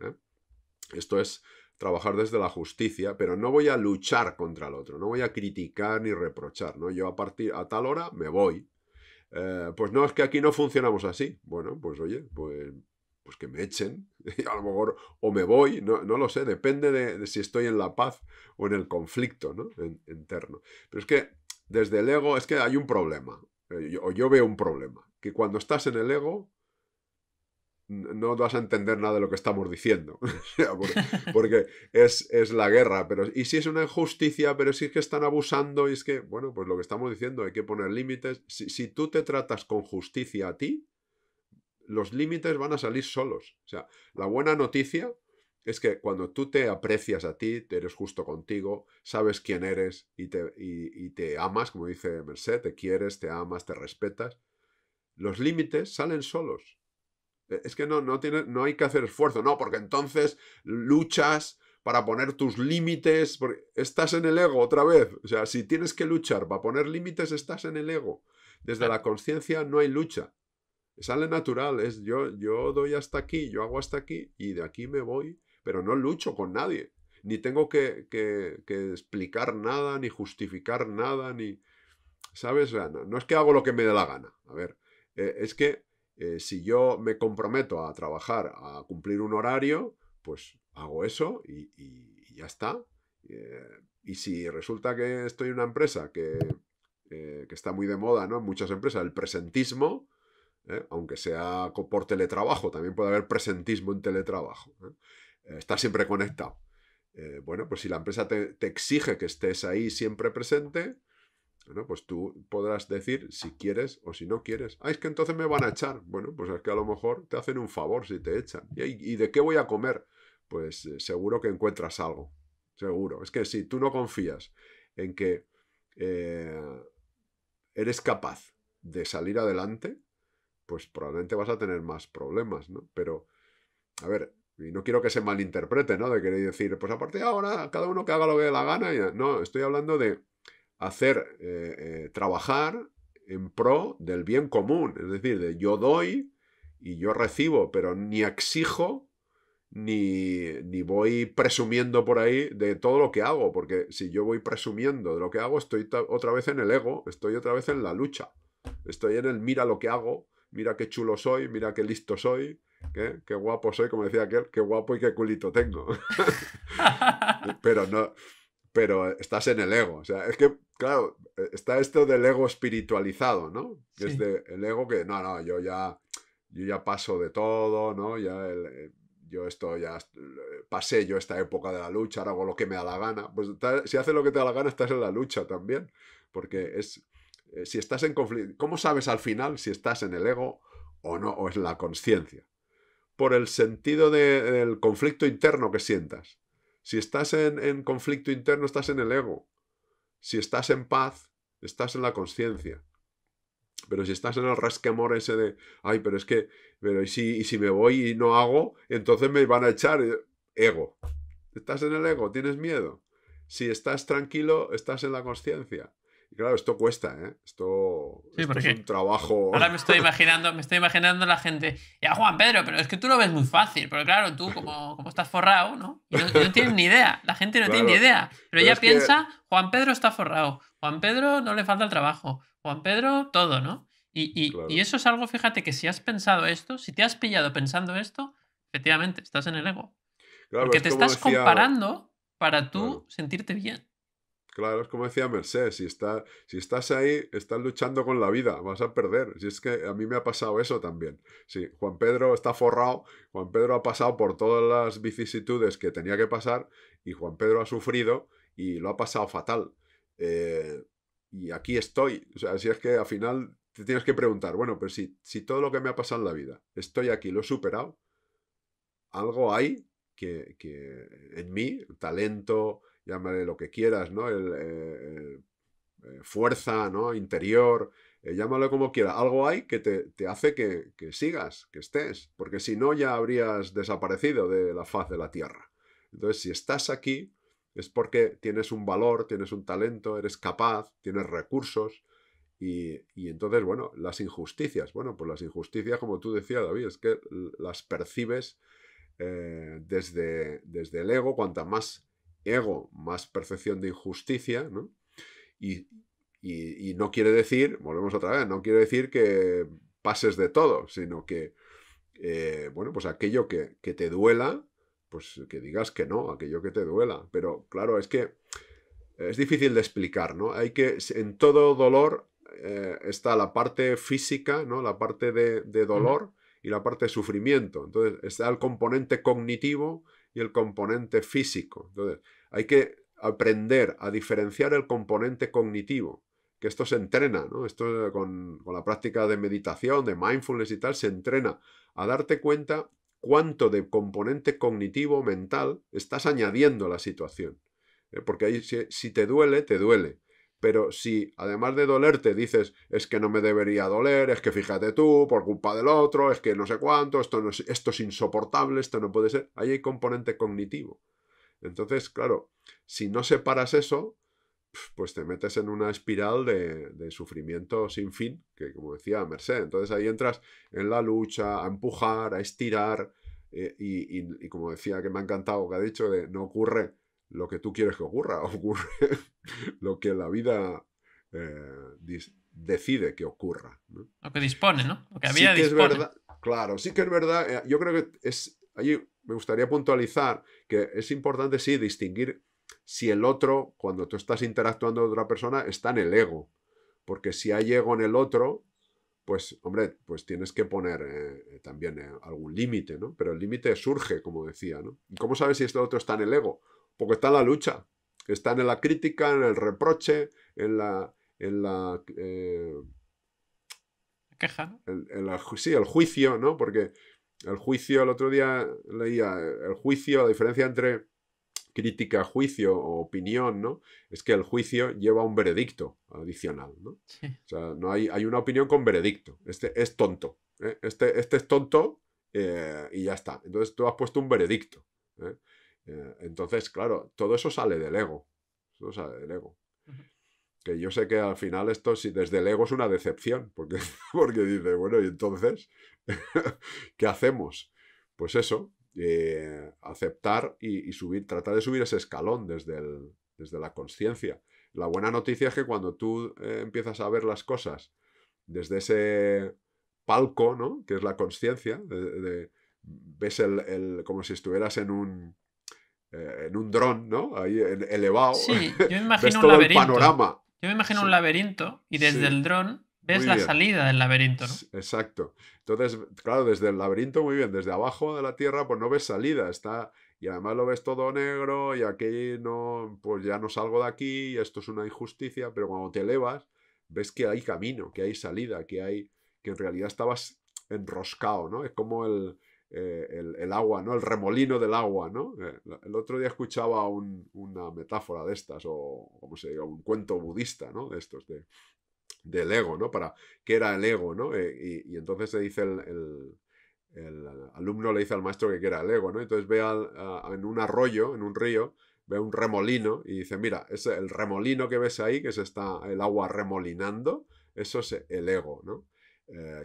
Esto es trabajar desde la justicia, pero no voy a luchar contra el otro, no voy a criticar ni reprochar, ¿no? Yo a tal hora me voy. Pues no, es que aquí no funcionamos así. Bueno, pues oye, pues que me echen, a lo mejor, o me voy, no lo sé, depende de si estoy en la paz o en el conflicto, ¿no? Interno. Pero es que desde el ego es que hay un problema, o yo veo un problema, que cuando estás en el ego no vas a entender nada de lo que estamos diciendo. Porque es la guerra. Pero, y si es una injusticia, pero si es que están abusando, y es que, bueno, pues lo que estamos diciendo, hay que poner límites. Si tú te tratas con justicia a ti, los límites van a salir solos. O sea, la buena noticia es que cuando tú te aprecias a ti, eres justo contigo, sabes quién eres y te amas, como dice Merced, te quieres, te amas, te respetas, los límites salen solos. Es que no hay que hacer esfuerzo, no, porque entonces luchas para poner tus límites, porque estás en el ego otra vez. O sea, si tienes que luchar para poner límites, estás en el ego. Desde la conciencia no hay lucha. Sale natural, es yo doy hasta aquí, yo hago hasta aquí y de aquí me voy, pero no lucho con nadie. Ni tengo que explicar nada, ni justificar nada, ni... ¿Sabes? O sea, no es que hago lo que me dé la gana. A ver, es que si yo me comprometo a trabajar, a cumplir un horario, pues hago eso y ya está. Y si resulta que estoy en una empresa que está muy de moda, ¿no? En muchas empresas, el presentismo, aunque sea por teletrabajo, también puede haber presentismo en teletrabajo. Estar siempre conectado. Bueno, pues si la empresa te exige que estés ahí siempre presente, bueno, pues tú podrás decir si quieres o si no quieres. Ah, es que entonces me van a echar. Bueno, pues es que a lo mejor te hacen un favor si te echan. ¿Y de qué voy a comer? Pues seguro que encuentras algo. Seguro. Es que si tú no confías en que eres capaz de salir adelante, pues probablemente vas a tener más problemas, ¿no? Pero, a ver, y no quiero que se malinterprete, ¿no? De querer decir, pues a partir de ahora, cada uno que haga lo que dé la gana. No, estoy hablando de hacer, trabajar en pro del bien común. Es decir, de yo doy y yo recibo, pero ni exijo ni voy presumiendo por ahí de todo lo que hago, porque si yo voy presumiendo de lo que hago, estoy otra vez en el ego, estoy otra vez en la lucha. Estoy en el mira lo que hago, mira qué chulo soy, mira qué listo soy, qué guapo soy, como decía aquel, qué guapo y qué culito tengo. Pero no, pero estás en el ego. O sea, es que, claro, está esto del ego espiritualizado, ¿no? Sí. Es el ego que, no, yo ya paso de todo, ¿no? Yo esto ya pasé yo esta época de la lucha, ahora hago lo que me da la gana. Pues si haces lo que te da la gana, estás en la lucha también. Porque si estás en conflicto, ¿cómo sabes al final si estás en el ego o no, o en la conciencia? Por el sentido del conflicto interno que sientas. Si estás en conflicto interno, estás en el ego. Si estás en paz, estás en la conciencia. Pero si estás en el resquemor ese de, ay, pero es que, pero y si me voy y no hago, entonces me van a echar. Ego. Estás en el ego, tienes miedo. Si estás tranquilo, estás en la conciencia. Y claro, esto cuesta, ¿eh? Esto es un trabajo. Ahora me estoy imaginando a la gente, ya Juan Pedro, pero es que tú lo ves muy fácil, pero claro, tú como estás forrado, ¿no? Y no tienes ni idea, la gente no tiene ni idea, pero ella piensa, Juan Pedro está forrado, Juan Pedro no le falta el trabajo, Juan Pedro todo, ¿no? Y eso es algo, fíjate, que si has pensado esto, si te has pillado pensando esto, efectivamente, estás en el ego. Claro, porque te estás comparando para tú sentirte bien. Claro, es como decía Merced, si estás ahí, estás luchando con la vida, vas a perder. Si es que a mí me ha pasado eso también. Sí, Juan Pedro está forrado, Juan Pedro ha pasado por todas las vicisitudes que tenía que pasar y Juan Pedro ha sufrido y lo ha pasado fatal. Y aquí estoy. O sea, si es que al final te tienes que preguntar, bueno, pero si todo lo que me ha pasado en la vida, estoy aquí, lo he superado, algo hay que en mí, talento, llámale lo que quieras, ¿no? Fuerza, ¿no? Interior, llámalo como quieras. Algo hay que te hace que sigas, que estés, porque si no ya habrías desaparecido de la faz de la tierra. Entonces, si estás aquí, es porque tienes un valor, tienes un talento, eres capaz, tienes recursos. Y entonces, bueno, las injusticias. Bueno, pues las injusticias, como tú decías, David, es que las percibes desde el ego. Cuanta más ego, más percepción de injusticia, ¿no? Y no quiere decir, volvemos otra vez, no quiere decir que pases de todo, sino que, bueno, pues aquello que te duela, pues que digas que no, aquello que te duela. Pero claro, es que es difícil de explicar, ¿no? En todo dolor está la parte física, ¿no? La parte de dolor y la parte de sufrimiento. Entonces está el componente cognitivo y el componente físico. Entonces hay que aprender a diferenciar el componente cognitivo, que esto se entrena, ¿no? Esto con la práctica de meditación, de mindfulness y tal, se entrena a darte cuenta cuánto de componente cognitivo mental estás añadiendo a la situación. Porque ahí si te duele, te duele. Pero si además de dolerte dices, es que no me debería doler, es que fíjate tú, por culpa del otro, es que no sé cuánto, esto es insoportable, esto no puede ser, ahí hay componente cognitivo. Entonces, claro, si no separas eso, pues te metes en una espiral de sufrimiento sin fin, que como decía Merced, entonces ahí entras en la lucha, a empujar, a estirar, y como decía, que me ha encantado, que ha dicho, de no ocurre lo que tú quieres que ocurra, ocurre lo que la vida decide que ocurra, ¿no? Lo que dispone, ¿no? Lo que Sí había que es dispone. verdad, claro, sí que es verdad. Yo creo que ahí me gustaría puntualizar que es importante, sí, distinguir si el otro, cuando tú estás interactuando con otra persona, está en el ego. Porque si hay ego en el otro, pues, hombre, pues tienes que poner también algún límite, ¿no? Pero el límite surge, como decía, ¿no? ¿Y cómo sabes si este otro está en el ego? Porque está en la lucha, está en la crítica, en el reproche, en la Queja, ¿no? sí, el juicio, ¿no? Porque el juicio, el otro día leía, el juicio, la diferencia entre crítica, juicio o opinión, ¿no? Es que el juicio lleva un veredicto adicional, ¿no? Sí. O sea, no hay una opinión con veredicto. Este es tonto. Este es tonto y ya está. Entonces tú has puesto un veredicto. Entonces, claro, todo eso sale del ego. Eso sale del ego. Que yo sé que al final esto, si desde el ego, es una decepción, porque, porque dice, bueno, y entonces, ¿qué hacemos? Pues eso, aceptar y subir, tratar de subir ese escalón desde la consciencia. La buena noticia es que cuando tú empiezas a ver las cosas desde ese palco, ¿no? Que es la consciencia, ves como si estuvieras en un dron, ¿no? Ahí elevado, Sí, yo me ves imagino un todo el laberinto. panorama. Yo me imagino un Sí, laberinto y desde sí, el dron ves muy la bien. salida del laberinto, ¿no? Exacto. Entonces, claro, desde el laberinto, muy bien, desde abajo de la tierra, pues no ves salida, y además lo ves todo negro, y aquí no, pues ya no salgo de aquí, y esto es una injusticia, pero cuando te elevas, ves que hay camino, que hay salida, que en realidad estabas enroscado, ¿no? Es como el agua, ¿no? El remolino del agua, ¿no? El otro día escuchaba una metáfora de estas, o como se diga, un cuento budista, ¿no? De estos, del ego, ¿no? ¿Qué era el ego, ¿no? Y entonces se dice el alumno le dice al maestro que era el ego, ¿no? Entonces ve en un arroyo, en un río, ve un remolino y dice, mira, el remolino que ves ahí, que está el agua remolinando, eso es el ego, ¿no?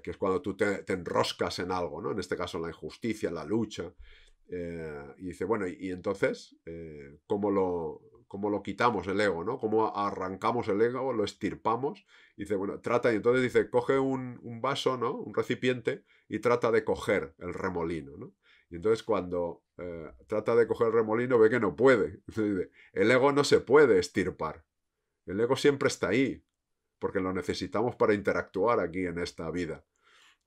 Que es cuando tú te enroscas en algo, ¿no? En este caso en la injusticia, en la lucha. Y dice, bueno, y entonces, ¿cómo lo quitamos el ego, ¿no? ¿Cómo arrancamos el ego, lo estirpamos? Y dice, bueno, y entonces dice, coge un vaso, ¿no? Un recipiente y trata de coger el remolino, ¿no? Y entonces cuando trata de coger el remolino ve que no puede. Entonces dice, el ego no se puede estirpar. El ego siempre está ahí, porque lo necesitamos para interactuar aquí en esta vida.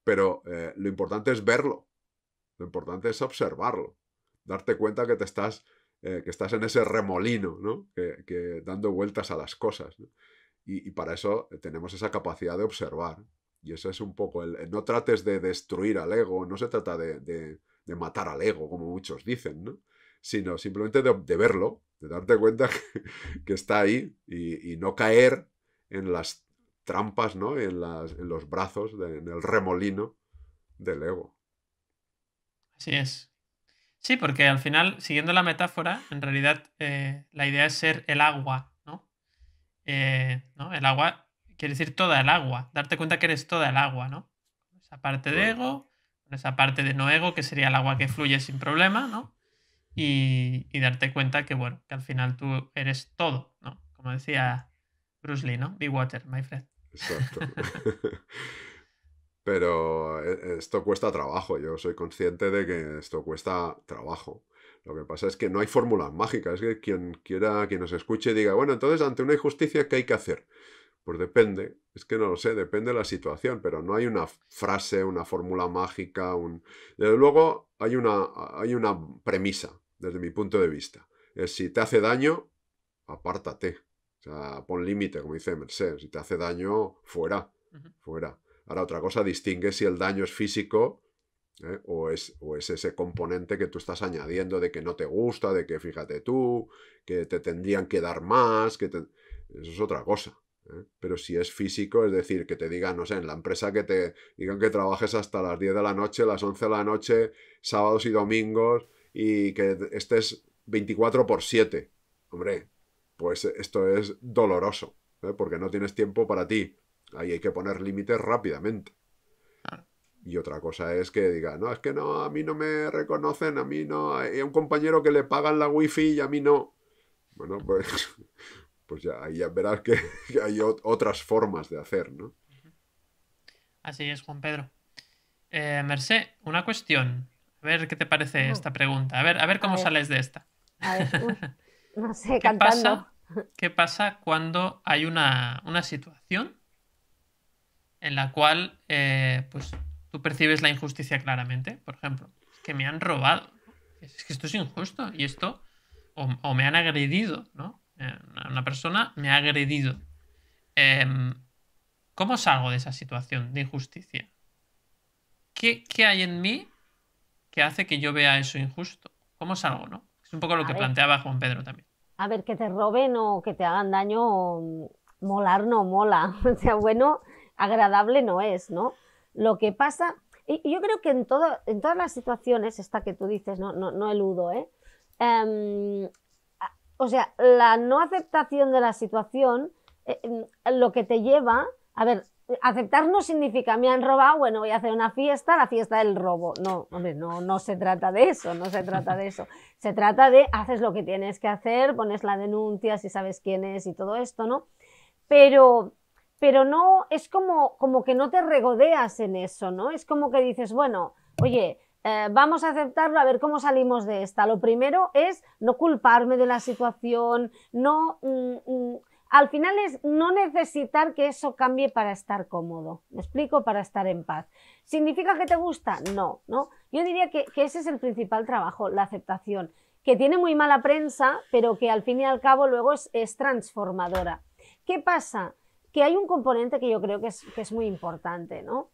Pero lo importante es verlo. Lo importante es observarlo, darte cuenta que estás en ese remolino, ¿no? que dando vueltas a las cosas, ¿no? Y para eso tenemos esa capacidad de observar. Y eso es un poco no trates de destruir al ego, no se trata de matar al ego, como muchos dicen, ¿no? Sino simplemente de verlo, de darte cuenta que está ahí y no caer en las trampas, ¿no? En los brazos, en el remolino del ego. Así es. Sí, porque al final, siguiendo la metáfora, en realidad la idea es ser el agua, ¿no? ¿No? El agua quiere decir toda el agua. Darte cuenta que eres toda el agua, ¿no? Esa parte de Claro. ego, esa parte de no ego, que sería el agua que fluye sin problema, ¿no? Y darte cuenta que, bueno, que al final tú eres todo, ¿no? Como decía Bruce Lee, ¿no? Be water, my friend. Exacto. Pero esto cuesta trabajo, yo soy consciente de que esto cuesta trabajo. Lo que pasa es que no hay fórmulas mágicas, es que quien nos escuche diga, bueno, entonces ante una injusticia, ¿qué hay que hacer? Pues depende, es que no lo sé, depende de la situación, pero no hay una frase, una fórmula mágica, Desde luego hay una premisa, desde mi punto de vista. Es si te hace daño, apártate. O sea, pon límite, como dice Merced. Si te hace daño, fuera, fuera. Ahora, otra cosa, distingue si el daño es físico o es ese componente que tú estás añadiendo de que no te gusta, de que fíjate tú, que te tendrían que dar más, eso es otra cosa. Pero si es físico, es decir, que te digan, no sé, en la empresa que te digan que trabajes hasta las 10 de la noche, las 11 de la noche, sábados y domingos, y que estés 24/7. Hombre, pues esto es doloroso, porque no tienes tiempo para ti. Ahí hay que poner límites rápidamente. Y otra cosa es que diga, no, es que no, a mí no me reconocen, a mí no, hay un compañero que le pagan la wifi y a mí no. Bueno, pues ya, ahí ya verás que hay otras formas de hacer, ¿no? Así es, Juan Pedro. Mercé, una cuestión. A ver qué te parece esta pregunta. A ver cómo sales de esta. A ver, no sé, cantando. ¿Qué pasa cuando hay una situación en la cual pues tú percibes la injusticia claramente? Por ejemplo, es que me han robado. Es que esto es injusto. Y esto, o me han agredido, ¿no? Una persona me ha agredido. ¿Cómo salgo de esa situación de injusticia? ¿Qué hay en mí que hace que yo vea eso injusto? ¿Cómo salgo, no? Es un poco lo que planteaba Juan Pedro también. A ver, que te roben o que te hagan daño, molar no mola. O sea, bueno, agradable no es, ¿no? Lo que pasa, y yo creo que en todas las situaciones, esta que tú dices, no eludo, o sea, la no aceptación de la situación, lo que te lleva, a ver, aceptar no significa me han robado, bueno, voy a hacer una fiesta, la fiesta del robo. No, hombre, no se trata de eso, no se trata de eso. Se trata de haces lo que tienes que hacer, pones la denuncia si sabes quién es y todo esto, ¿no? Pero no, es como que no te regodeas en eso, ¿no? Es como que dices, bueno, oye, vamos a aceptarlo, a ver cómo salimos de esta. Lo primero es no culparme de la situación, no... al final es no necesitar que eso cambie para estar cómodo. ¿Me explico? Para estar en paz. ¿Significa que te gusta? No, ¿no? Yo diría que ese es el principal trabajo, la aceptación, que tiene muy mala prensa, pero que al fin y al cabo luego es transformadora. ¿Qué pasa? Que hay un componente que yo creo que es muy importante, ¿no?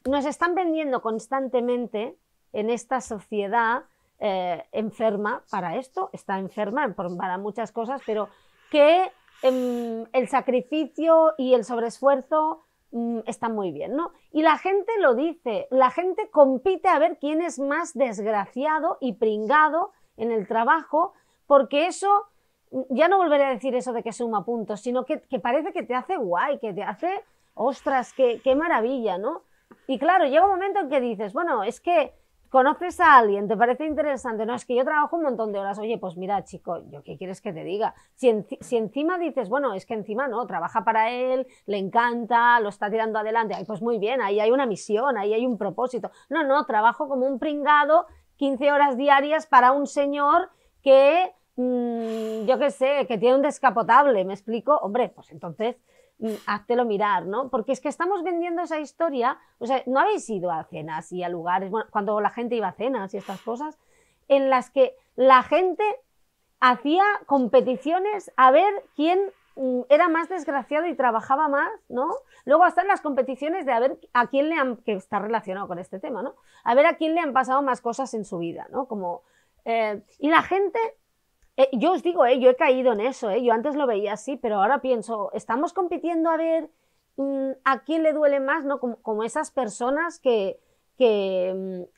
Nos están vendiendo constantemente en esta sociedad enferma para esto, está enferma para muchas cosas, pero que el sacrificio y el sobreesfuerzo están muy bien, ¿no? Y la gente lo dice, la gente compite a ver quién es más desgraciado y pringado en el trabajo, porque eso, ya no volveré a decir eso de que suma puntos, sino que parece que te hace guay, que te hace, ostras, qué maravilla, ¿no? Y claro, llega un momento en que dices, bueno, es que conoces a alguien, te parece interesante, no, es que yo trabajo un montón de horas, oye, pues mira, chico, ¿yo qué quieres que te diga? Si encima dices, bueno, es que encima no, trabaja para él, le encanta, lo está tirando adelante, ay, pues muy bien, ahí hay una misión, ahí hay un propósito. No, trabajo como un pringado 15 horas diarias para un señor que, yo qué sé, que tiene un descapotable, ¿me explico? Hombre, pues entonces... háztelo mirar, ¿no? Porque es que estamos vendiendo esa historia, o sea, no habéis ido a cenas y a lugares, bueno, cuando la gente iba a cenas y estas cosas, en las que la gente hacía competiciones a ver quién era más desgraciado y trabajaba más, ¿no? Luego están las competiciones de a ver a quién que está relacionado con este tema, ¿no? A ver a quién le han pasado más cosas en su vida, ¿no? Como, y la gente... yo os digo, yo he caído en eso, yo antes lo veía así, pero ahora pienso, estamos compitiendo a ver a quién le duele más, ¿no? Como esas personas que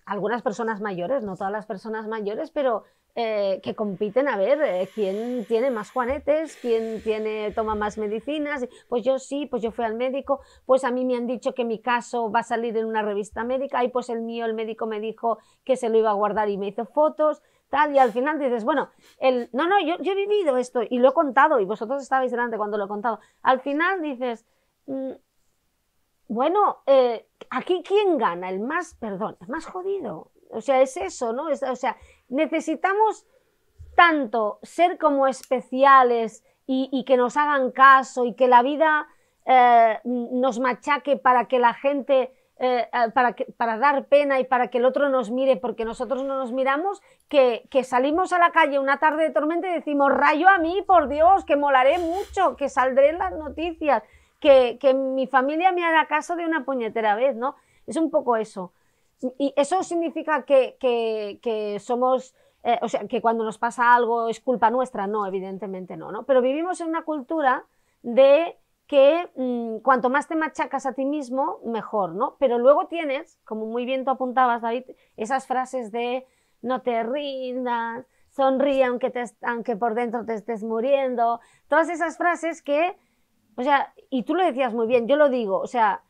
algunas personas mayores, no todas las personas mayores, pero que compiten a ver quién tiene más juanetes, quién toma más medicinas, pues yo sí, pues yo fui al médico, pues a mí me han dicho que mi caso va a salir en una revista médica, y pues el mío, el médico me dijo que se lo iba a guardar y me hizo fotos, tal, y al final dices, bueno, yo he vivido esto y lo he contado, y vosotros estabais delante cuando lo he contado, al final dices, bueno, aquí ¿quién gana? El más jodido, o sea, es eso, ¿no? O sea, necesitamos tanto ser como especiales y que nos hagan caso y que la vida nos machaque para que la gente... para dar pena y para que el otro nos mire porque nosotros no nos miramos, que salimos a la calle una tarde de tormenta y decimos, rayo a mí, por Dios, que molaré mucho, que saldré en las noticias, que mi familia me hará caso de una puñetera vez, ¿no? Es un poco eso. Y eso significa que somos... o sea, que cuando nos pasa algo es culpa nuestra, no, evidentemente no, pero vivimos en una cultura de... que cuanto más te machacas a ti mismo, mejor, ¿no? Pero luego tienes, como muy bien tú apuntabas, David, esas frases de no te rindas, sonríe aunque por dentro te estés muriendo, todas esas frases que, o sea, y tú lo decías muy bien, yo lo digo, o sea,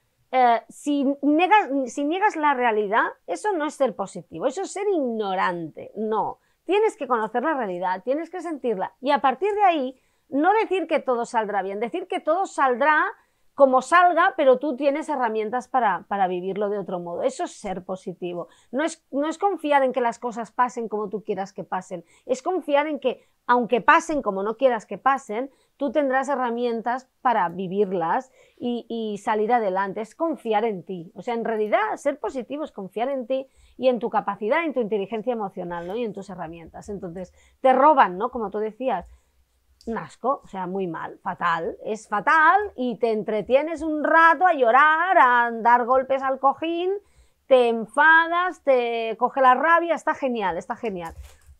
si niegas la realidad, eso no es ser positivo, eso es ser ignorante, no. Tienes que conocer la realidad, tienes que sentirla y a partir de ahí no decir que todo saldrá bien, decir que todo saldrá como salga, pero tú tienes herramientas para vivirlo de otro modo. Eso es ser positivo. No es confiar en que las cosas pasen como tú quieras que pasen, es confiar en que aunque pasen como no quieras que pasen, tú tendrás herramientas para vivirlas y salir adelante. Es confiar en ti. O sea, en realidad ser positivo es confiar en ti y en tu capacidad, en tu inteligencia emocional, ¿no? Y en tus herramientas. Entonces, te roban, ¿no? Como tú decías, un asco, o sea, muy mal, fatal, es fatal y te entretienes un rato a llorar, a dar golpes al cojín, te enfadas, te coge la rabia, está genial,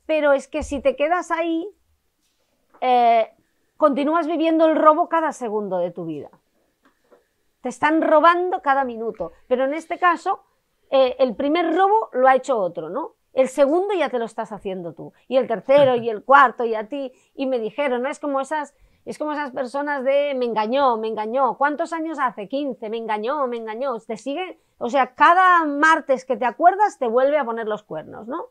pero es que si te quedas ahí, continúas viviendo el robo cada segundo de tu vida, te están robando cada minuto, pero en este caso, el primer robo lo ha hecho otro, ¿no? El segundo ya te lo estás haciendo tú, y el tercero, y el cuarto, y a ti, y me dijeron, ¿no? Es como esas personas de me engañó, ¿cuántos años hace? 15, me engañó, te sigue, o sea, cada martes que te acuerdas te vuelve a poner los cuernos, ¿no?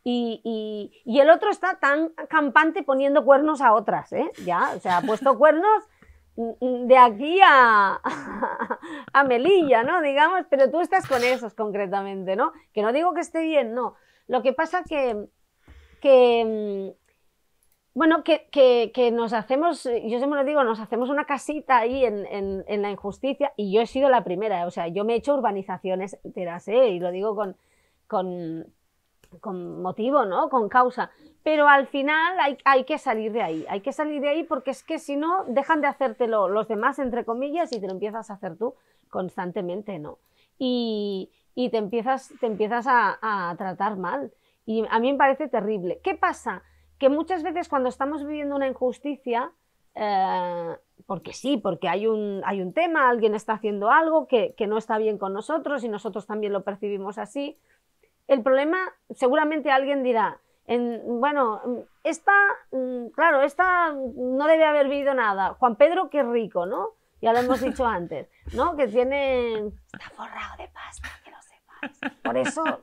Y el otro está tan campante poniendo cuernos a otras, ¿eh? Ya, o sea, ha puesto cuernos de aquí a Melilla, ¿no? Digamos, pero tú estás con esos concretamente, ¿no? Que no digo que esté bien, no. Lo que pasa que nos hacemos, yo siempre lo digo, nos hacemos una casita ahí en la injusticia y yo he sido la primera, o sea, yo me he hecho urbanizaciones enteras, y lo digo con motivo, ¿no? Con causa, pero al final hay que salir de ahí, porque es que si no, dejan de hacértelo los demás, entre comillas, y te lo empiezas a hacer tú constantemente, ¿no? Y te empiezas a tratar mal. Y a mí me parece terrible. ¿Qué pasa? Que muchas veces cuando estamos viviendo una injusticia, porque sí, porque hay un tema, alguien está haciendo algo que no está bien con nosotros y nosotros también lo percibimos así, el problema, seguramente alguien dirá, bueno, esta no debe haber vivido nada. Juan Pedro, qué rico, ¿no? Ya lo hemos dicho antes, ¿no? Que está forrado de pasta, que lo sepas.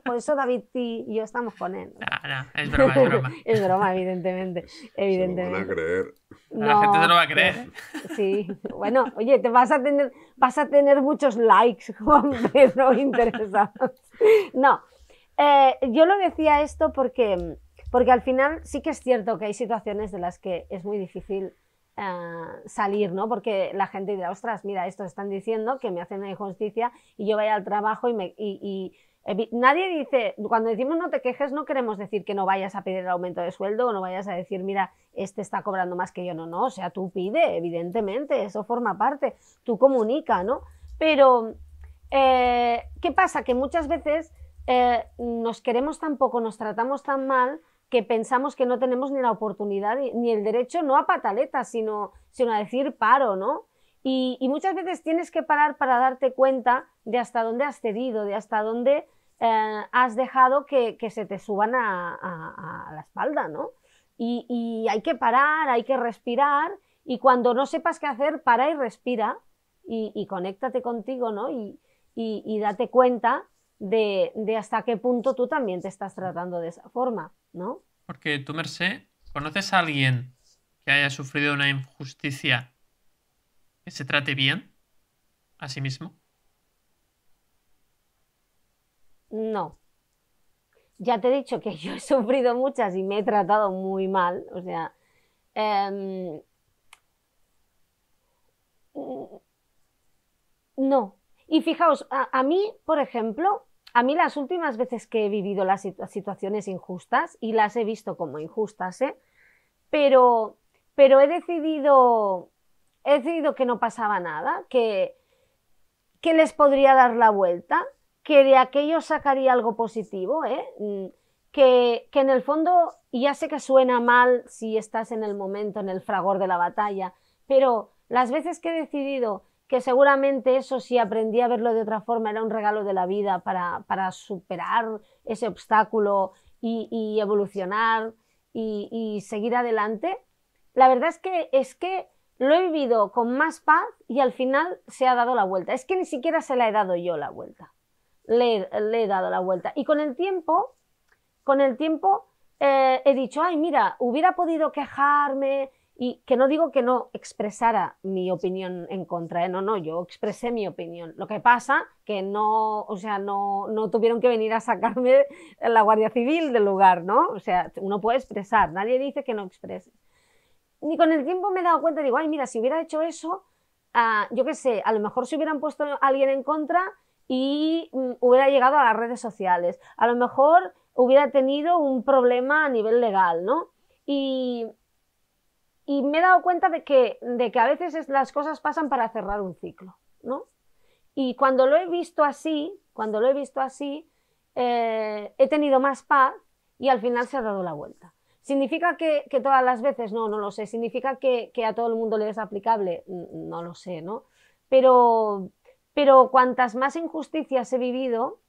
Por eso David y yo estamos con él. No, es broma. Es broma, evidentemente. Se lo van a creer. No, la gente se lo va a creer. Sí, bueno, oye, vas a tener muchos likes, Juan Pedro, interesados. No, yo lo decía esto porque al final sí que es cierto que hay situaciones de las que es muy difícil salir, ¿no? Porque la gente dirá, ostras, mira, estos están diciendo que me hacen una injusticia y yo vaya al trabajo nadie dice, cuando decimos no te quejes, no queremos decir que no vayas a pedir el aumento de sueldo o no vayas a decir, mira, este está cobrando más que yo, no, o sea, tú pide, evidentemente, eso forma parte, tú comunica, ¿no? Pero, ¿qué pasa? Que muchas veces nos queremos tan poco, nos tratamos tan mal que pensamos que no tenemos ni la oportunidad ni el derecho, no a pataletas, sino a decir paro, ¿no? Y muchas veces tienes que parar para darte cuenta de hasta dónde has cedido, de hasta dónde has dejado que se te suban a la espalda, ¿no? Y hay que parar, hay que respirar, y cuando no sepas qué hacer, para y respira, y conéctate contigo, ¿no? Y date cuenta de hasta qué punto tú también te estás tratando de esa forma, ¿no? Porque tú, Mercé, ¿conoces a alguien que haya sufrido una injusticia que se trate bien a sí mismo? No. Ya te he dicho que yo he sufrido muchas y me he tratado muy mal, o sea, no. Y fijaos, a mí, por ejemplo, a mí las últimas veces que he vivido las situaciones injustas, y las he visto como injustas, pero he decidido que no pasaba nada, que les podría dar la vuelta, que de aquello sacaría algo positivo, que en el fondo, y ya sé que suena mal si estás en el momento, en el fragor de la batalla, pero las veces que he decidido que seguramente eso, si aprendí a verlo de otra forma, era un regalo de la vida para superar ese obstáculo y evolucionar y seguir adelante, la verdad es que lo he vivido con más paz y al final se ha dado la vuelta. Es que ni siquiera se la he dado yo la vuelta. Le he dado la vuelta. Y con el tiempo he dicho, ay, mira, hubiera podido quejarme, y que no digo que no expresara mi opinión en contra, no, yo expresé mi opinión. Lo que pasa que no, o sea, no tuvieron que venir a sacarme la Guardia Civil del lugar, ¿no? O sea, uno puede expresar, nadie dice que no expreses. Y con el tiempo me he dado cuenta, digo, ay, mira, si hubiera hecho eso, yo qué sé, a lo mejor se hubieran puesto a alguien en contra y hubiera llegado a las redes sociales. A lo mejor hubiera tenido un problema a nivel legal, ¿no? Y me he dado cuenta de que a veces las cosas pasan para cerrar un ciclo, ¿no? Y cuando lo he visto así, he tenido más paz y al final se ha dado la vuelta. ¿Significa que todas las veces? No lo sé. ¿Significa que a todo el mundo le es aplicable? No lo sé, ¿no? Pero cuantas más injusticias he vivido,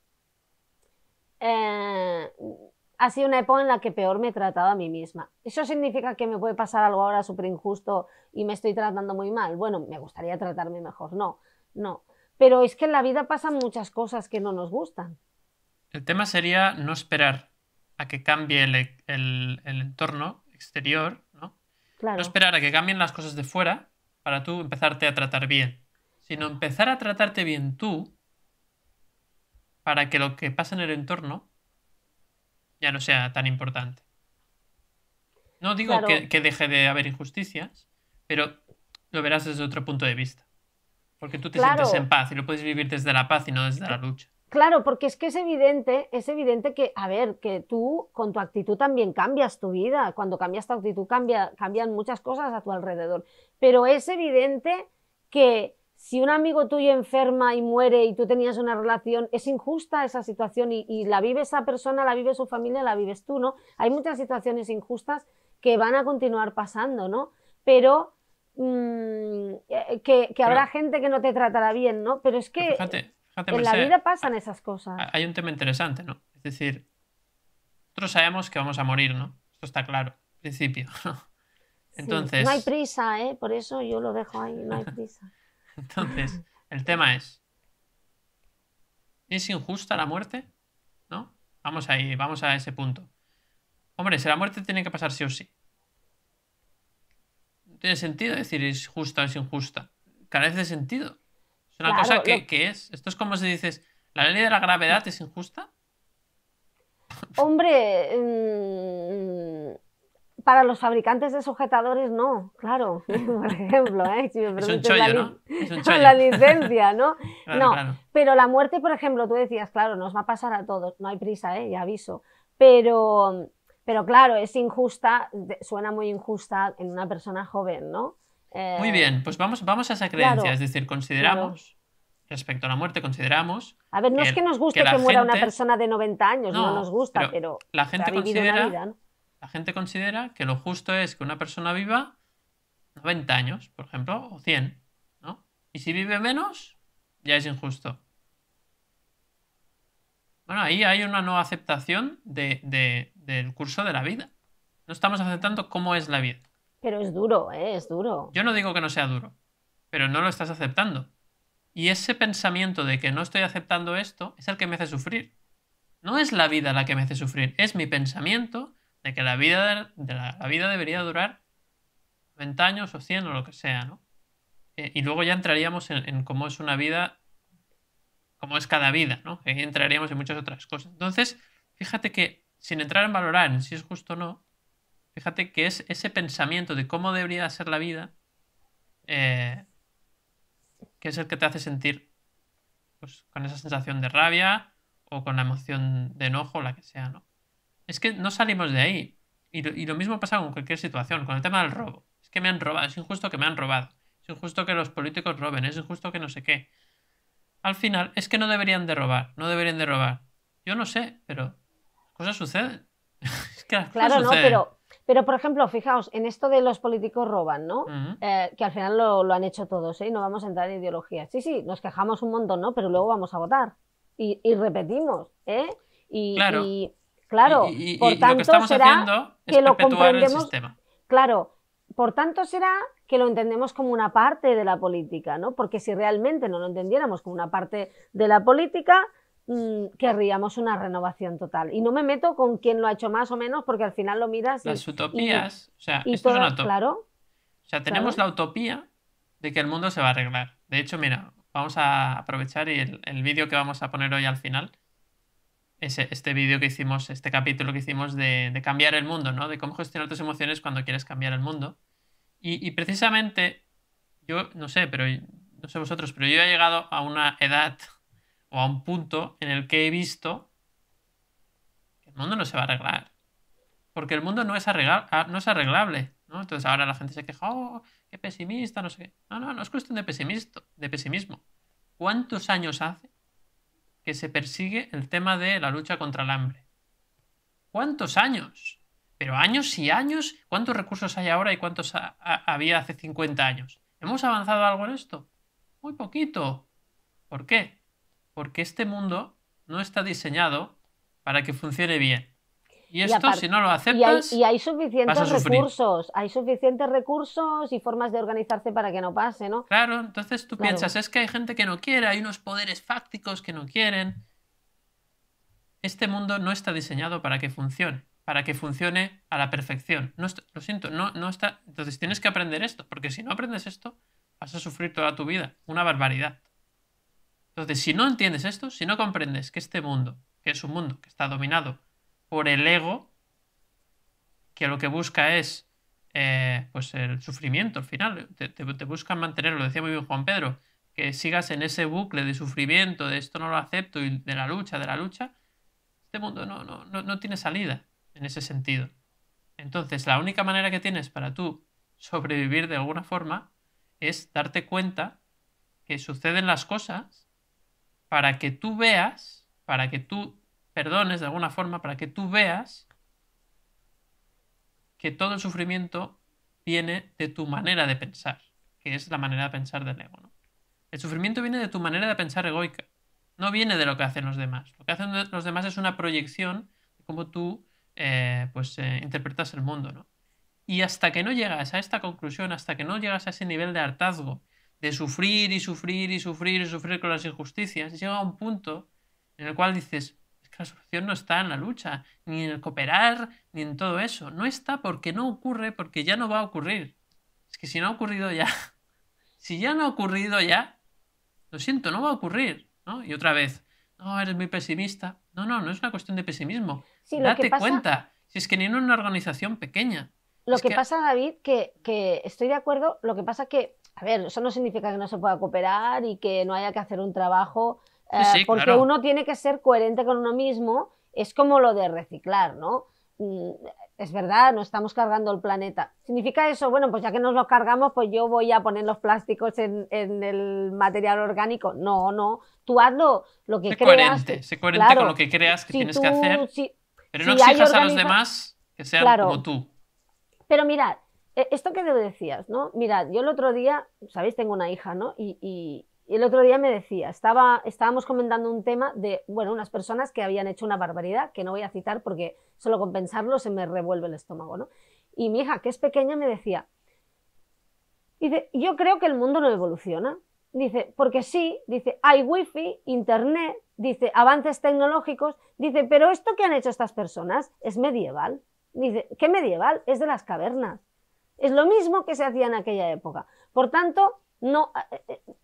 ha sido una época en la que peor me he tratado a mí misma. ¿Eso significa que me puede pasar algo ahora súper injusto y me estoy tratando muy mal? Bueno, me gustaría tratarme mejor. No. Pero es que en la vida pasan muchas cosas que no nos gustan. El tema sería no esperar a que cambie el entorno exterior, ¿no? Claro. No esperar a que cambien las cosas de fuera para tú empezarte a tratar bien, sino empezar a tratarte bien tú para que lo que pasa en el entorno ya no sea tan importante. No digo Claro. que deje de haber injusticias, pero lo verás desde otro punto de vista. Porque tú te sientes en paz y lo puedes vivir desde la paz y no desde la lucha. Claro, porque es que es evidente que, a ver, que tú con tu actitud también cambias tu vida. Cuando cambias tu actitud cambian muchas cosas a tu alrededor. Pero es evidente que si un amigo tuyo enferma y muere y tú tenías una relación, es injusta esa situación y la vive esa persona, la vive su familia, la vives tú, ¿no? Hay muchas situaciones injustas que van a continuar pasando, ¿no? Pero que habrá gente que no te tratará bien, ¿no? Pero es que fíjate, en la vida pasan esas cosas. Hay un tema interesante, ¿no? Es decir, nosotros sabemos que vamos a morir, ¿no? Esto está claro, al principio. Entonces, sí, no hay prisa, ¿eh? Por eso yo lo dejo ahí, no hay prisa. Entonces, el tema ¿es injusta la muerte? ¿No? Vamos a ese punto. Hombre, si la muerte tiene que pasar sí o sí. No tiene sentido decir es justa o es injusta. Carece de sentido. Es una cosa que es. Esto es como si dices, ¿la ley de la gravedad es injusta? Hombre, para los fabricantes de sujetadores no, claro, por ejemplo, si me es un chollo, ¿no? Es un chollo. La licencia, ¿no? Claro. Pero la muerte, por ejemplo, tú decías, claro, nos va a pasar a todos, no hay prisa, ya aviso, pero claro, es injusta, suena muy injusta en una persona joven, ¿no? Muy bien, pues vamos a esa creencia, es decir, consideramos, respecto a la muerte, consideramos... A ver, no es que nos guste que muera una persona de 90 años, no nos gusta, pero la gente considera... Vida, ¿no? La gente considera que lo justo es que una persona viva 90 años, por ejemplo, o 100, ¿no? Y si vive menos, ya es injusto. Bueno, ahí hay una no aceptación del curso de la vida. No estamos aceptando cómo es la vida. Pero es duro, es duro. Yo no digo que no sea duro, pero no lo estás aceptando. Y ese pensamiento de que no estoy aceptando esto es el que me hace sufrir. No es la vida la que me hace sufrir, es mi pensamiento de que la vida debería durar 90 años o 100 o lo que sea, ¿no? Y luego ya entraríamos en cómo es una vida, cómo es cada vida, ¿no? Ahí entraríamos en muchas otras cosas. Entonces, fíjate que, sin entrar en valorar en si es justo o no, fíjate que es ese pensamiento de cómo debería ser la vida que es el que te hace sentir pues, con esa sensación de rabia o con la emoción de enojo o la que sea, ¿no? Es que no salimos de ahí. Y lo mismo pasa con cualquier situación, con el tema del robo. Es que me han robado, es injusto que me han robado. Es injusto que los políticos roben, es injusto que no sé qué. Al final, es que no deberían de robar, no deberían de robar. Yo no sé, pero cosas suceden. Es que las cosas suceden. Pero, por ejemplo, fijaos, en esto de los políticos roban, ¿no? Que al final lo han hecho todos, ¿eh? No vamos a entrar en ideologías. Sí, nos quejamos un montón, ¿no? Pero luego vamos a votar. Y repetimos, ¿eh? Claro. Claro, por lo que tanto estamos será haciendo es que lo perpetuar el comprendemos, sistema. claro, por tanto será que lo entendemos como una parte de la política, ¿no? Porque si realmente no lo entendiéramos como una parte de la política, querríamos una renovación total. Y no me meto con quién lo ha hecho más o menos, porque al final lo miras Las utopías, o sea, y esto es una todas, utopía. claro, O sea, tenemos claro. la utopía de que el mundo se va a arreglar. De hecho, mira, vamos a aprovechar y el vídeo que vamos a poner hoy al final, este vídeo que hicimos, este capítulo que hicimos de cambiar el mundo, ¿no? De cómo gestionar tus emociones cuando quieres cambiar el mundo. Y precisamente, yo no sé, pero no sé vosotros, pero yo he llegado a una edad o a un punto en el que he visto que el mundo no se va a arreglar. Porque el mundo no es arreglable, ¿no? Entonces ahora la gente se queja, oh, qué pesimista, no sé qué. No es cuestión de pesimismo. ¿Cuántos años hace que se persigue el tema de la lucha contra el hambre? ¿Cuántos años? Pero años y años. ¿Cuántos recursos hay ahora y cuántos había hace 50 años? ¿Hemos avanzado algo en esto? Muy poquito. ¿Por qué? Porque este mundo no está diseñado para que funcione bien. Y esto, si no lo aceptas, y hay vas a suficientes sufrir. recursos, hay suficientes recursos y formas de organizarse para que no pase, ¿no? Claro, entonces tú Claro. piensas, es que hay gente que no quiere, hay unos poderes fácticos que no quieren. Este mundo no está diseñado para que funcione a la perfección. No está, lo siento, no está. Entonces tienes que aprender esto, porque si no aprendes esto, vas a sufrir toda tu vida. Una barbaridad. Entonces, si no entiendes esto, si no comprendes que este mundo, que es un mundo que está dominado por el ego, que lo que busca es pues el sufrimiento al final, te buscan mantener, lo decía muy bien Juan Pedro, que sigas en ese bucle de sufrimiento, de esto no lo acepto y de la lucha, este mundo no tiene salida en ese sentido. Entonces, la única manera que tienes para tú sobrevivir de alguna forma es darte cuenta que suceden las cosas para que tú veas, para que tú perdones de alguna forma, para que tú veas que todo el sufrimiento viene de tu manera de pensar, que es la manera de pensar del ego, ¿no? El sufrimiento viene de tu manera de pensar egoica, no viene de lo que hacen los demás. Lo que hacen los demás es una proyección de cómo tú interpretas el mundo, ¿no? Y hasta que no llegas a esta conclusión, hasta que no llegas a ese nivel de hartazgo, de sufrir y sufrir y sufrir y sufrir con las injusticias, llega a un punto en el cual dices, es que la solución no está en la lucha, ni en el cooperar, ni en todo eso. No está porque no ocurre, porque ya no va a ocurrir. Es que si no ha ocurrido ya, si ya no ha ocurrido ya, lo siento, no va a ocurrir, ¿no? Y otra vez, no, eres muy pesimista. No es una cuestión de pesimismo. Sí, Date cuenta, si es que ni en una organización pequeña. Lo que pasa, David, que estoy de acuerdo, lo que pasa que, a ver, eso no significa que no se pueda cooperar y que no haya que hacer un trabajo, sí, porque claro. uno tiene que ser coherente con uno mismo, es como lo de reciclar, ¿no? Es verdad, no estamos cargando el planeta. ¿Significa eso? Bueno, pues ya que nos lo cargamos, pues yo voy a poner los plásticos en el material orgánico. No, tú hazlo lo que creas. Sé coherente claro, con lo que creas que tienes que hacer, pero si no exijas a los demás que sean claro, como tú. Pero mirad, esto que decías, ¿no? Mirad, yo el otro día, sabéis, tengo una hija, ¿no? Y el otro día me decía, estábamos comentando un tema de, bueno, unas personas que habían hecho una barbaridad, que no voy a citar porque solo con pensarlo se me revuelve el estómago, ¿no? Y mi hija, que es pequeña, me decía, dice, yo creo que el mundo no evoluciona. Dice, porque sí, dice, hay wifi, internet, dice, avances tecnológicos, dice, pero esto que han hecho estas personas es medieval. Dice, ¿qué medieval? Es de las cavernas. Es lo mismo que se hacía en aquella época. Por tanto, no,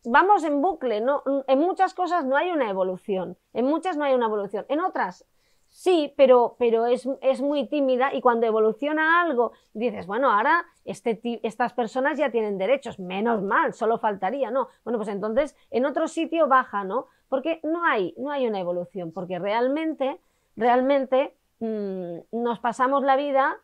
vamos en bucle, ¿no? En muchas cosas no hay una evolución, en muchas no hay una evolución, en otras sí, pero es muy tímida y cuando evoluciona algo dices, bueno, ahora estas personas ya tienen derechos, menos mal, solo faltaría, ¿no? Bueno, pues entonces en otro sitio baja, ¿no? Porque no hay una evolución, porque realmente nos pasamos la vida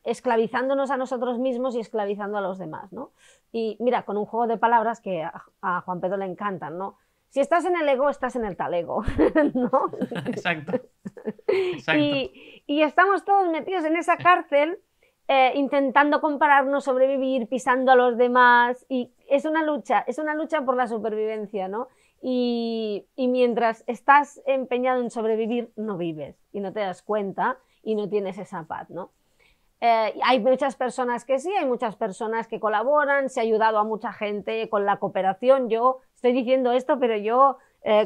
esclavizándonos a nosotros mismos y esclavizando a los demás, ¿no? Y mira, con un juego de palabras que a Juan Pedro le encantan, ¿no? Si estás en el ego, estás en el talego, ¿no? Exacto. Y estamos todos metidos en esa cárcel intentando compararnos, sobrevivir, pisando a los demás, y es una lucha por la supervivencia, ¿no? y mientras estás empeñado en sobrevivir, no vives y no te das cuenta y no tienes esa paz, ¿no? Hay muchas personas que sí, hay muchas personas que colaboran, se ha ayudado a mucha gente con la cooperación. Yo estoy diciendo esto, pero yo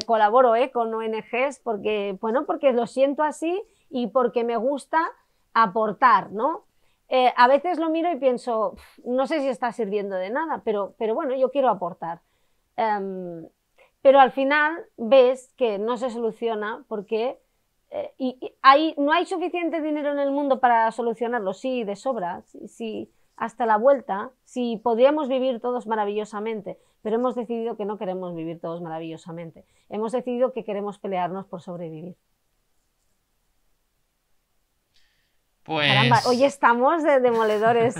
colaboro con ONGs porque, bueno, porque lo siento así y porque me gusta aportar, ¿no? A veces lo miro y pienso, no sé si está sirviendo de nada, pero bueno, yo quiero aportar. Pero al final ves que no se soluciona porque no hay suficiente dinero en el mundo para solucionarlo, sí, de sobra, sí, hasta la vuelta, sí, podríamos vivir todos maravillosamente, pero hemos decidido que no queremos vivir todos maravillosamente. Hemos decidido que queremos pelearnos por sobrevivir. Caramba, hoy Pues estamos de demoledores.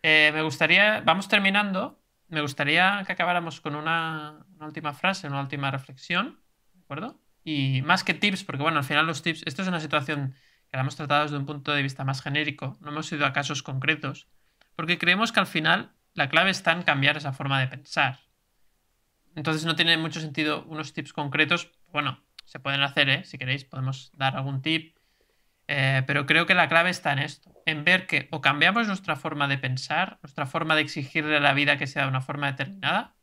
me gustaría, vamos terminando, me gustaría que acabáramos con una última frase, una última reflexión, ¿de acuerdo? Y más que tips, porque bueno, al final los tips, esto es una situación que la hemos tratado desde un punto de vista más genérico, no hemos ido a casos concretos, porque creemos que al final la clave está en cambiar esa forma de pensar. Entonces no tiene mucho sentido unos tips concretos, bueno, se pueden hacer, ¿eh? Si queréis podemos dar algún tip, pero creo que la clave está en esto, en ver que o cambiamos nuestra forma de pensar, nuestra forma de exigirle a la vida que sea de una forma determinada,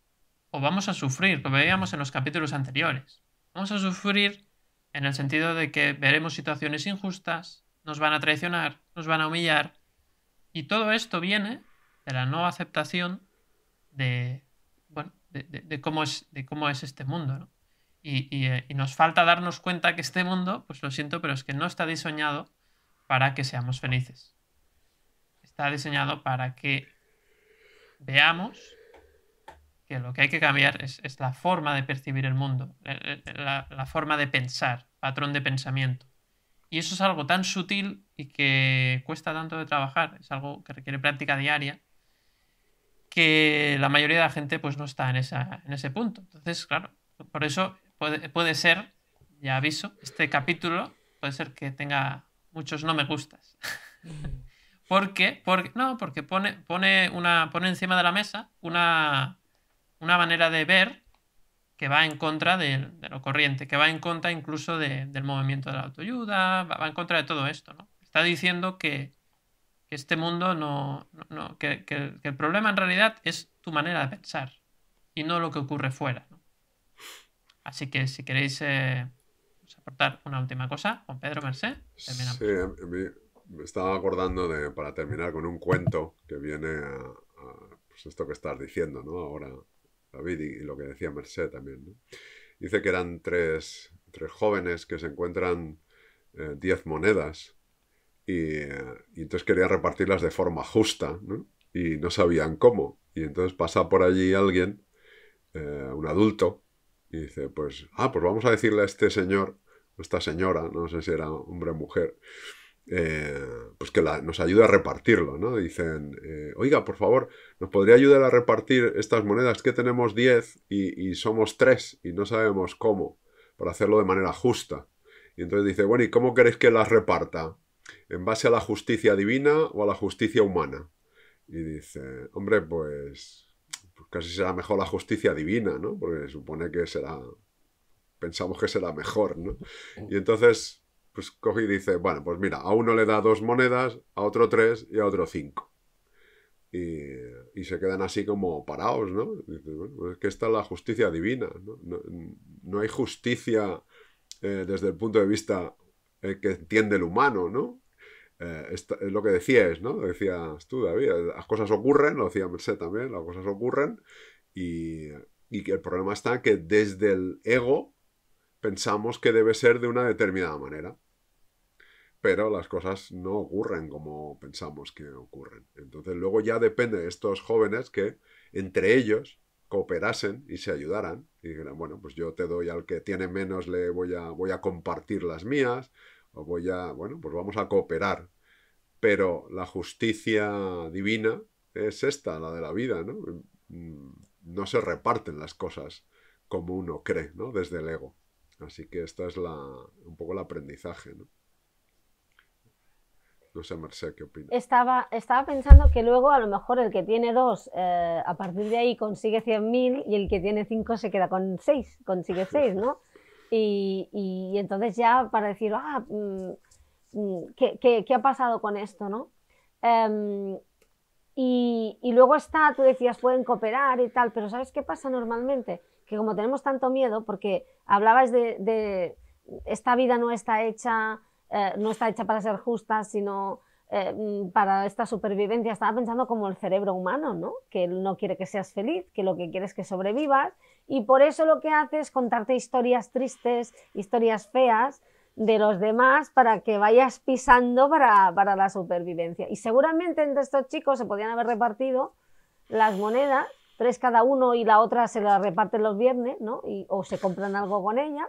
o vamos a sufrir, como veíamos en los capítulos anteriores. Vamos a sufrir en el sentido de que veremos situaciones injustas, nos van a traicionar, nos van a humillar, y todo esto viene de la no aceptación de, bueno, de cómo es este mundo, ¿no? Y nos falta darnos cuenta que este mundo, pues lo siento, pero es que no está diseñado para que seamos felices. Está diseñado para que veamos que lo que hay que cambiar es la forma de percibir el mundo, la forma de pensar, patrón de pensamiento. Y eso es algo tan sutil y que cuesta tanto de trabajar, es algo que requiere práctica diaria, que la mayoría de la gente pues no está en ese punto. Entonces, claro, por eso puede ser, ya aviso, este capítulo puede ser que tenga muchos no me gustas. ¿Por qué? Porque pone encima de la mesa una manera de ver que va en contra de lo corriente, que va en contra incluso del movimiento de la autoayuda, va en contra de todo esto, ¿no? Está diciendo que este mundo que el problema en realidad es tu manera de pensar y no lo que ocurre fuera, ¿no? Así que si queréis aportar una última cosa, Juan Pedro, Mercé, terminamos. Sí, me estaba acordando para terminar con un cuento que viene pues esto que estás diciendo, ¿no? Ahora, David, y lo que decía Mercé también, ¿no? Dice que eran tres jóvenes que se encuentran 10 monedas y entonces querían repartirlas de forma justa, ¿no? Y no sabían cómo. Y entonces pasa por allí alguien, un adulto, y dice, pues vamos a decirle a este señor, o esta señora, no sé si era hombre o mujer, pues que nos ayude a repartirlo, ¿no? Dicen, oiga, por favor, ¿nos podría ayudar a repartir estas monedas? Que tenemos 10 y somos 3 y no sabemos cómo, para hacerlo de manera justa. Y entonces dice, bueno, ¿y cómo queréis que las reparta? ¿En base a la justicia divina o a la justicia humana? Y dice, hombre, pues casi será mejor la justicia divina, ¿no? Porque supone que pensamos que será mejor, ¿no? Y entonces, pues coge y dice, bueno, pues mira, a uno le da 2 monedas, a otro 3 y a otro 5. Y se quedan así como parados, ¿no? Y dice, bueno, pues es que esta es la justicia divina, ¿no? No hay justicia desde el punto de vista que entiende el humano, ¿no? Es lo que decías, ¿no? Decías tú, David, las cosas ocurren, lo decía Mercé también, las cosas ocurren y que el problema está que desde el ego pensamos que debe ser de una determinada manera, pero las cosas no ocurren como pensamos que ocurren. Entonces luego ya depende de estos jóvenes que entre ellos cooperasen y se ayudaran y dijeran, bueno, pues yo te doy al que tiene menos, voy a compartir las mías, o bueno, pues vamos a cooperar. Pero la justicia divina es esta, la de la vida, ¿no? No se reparten las cosas como uno cree, ¿no? Desde el ego. Así que esto es un poco el aprendizaje, ¿no? No sé, Mercè, ¿qué opinas? Estaba pensando que luego a lo mejor el que tiene 2, a partir de ahí consigue 100.000 y el que tiene 5 se queda con 6, consigue 6, ¿no? Y entonces ya para decir, ¿qué ha pasado con esto, no? Y luego está, tú decías, pueden cooperar y tal, pero ¿sabes qué pasa normalmente? Que como tenemos tanto miedo, porque hablabas de esta vida no está hecha para ser justa, sino para esta supervivencia. Estaba pensando como el cerebro humano, ¿no? Que él no quiere que seas feliz, que lo que quiere es que sobrevivas, y por eso lo que hace es contarte historias tristes, historias feas de los demás para que vayas pisando para la supervivencia. Y seguramente entre estos chicos se podían haber repartido las monedas, 3 cada uno y la otra se la reparten los viernes, ¿no? O se compran algo con ella.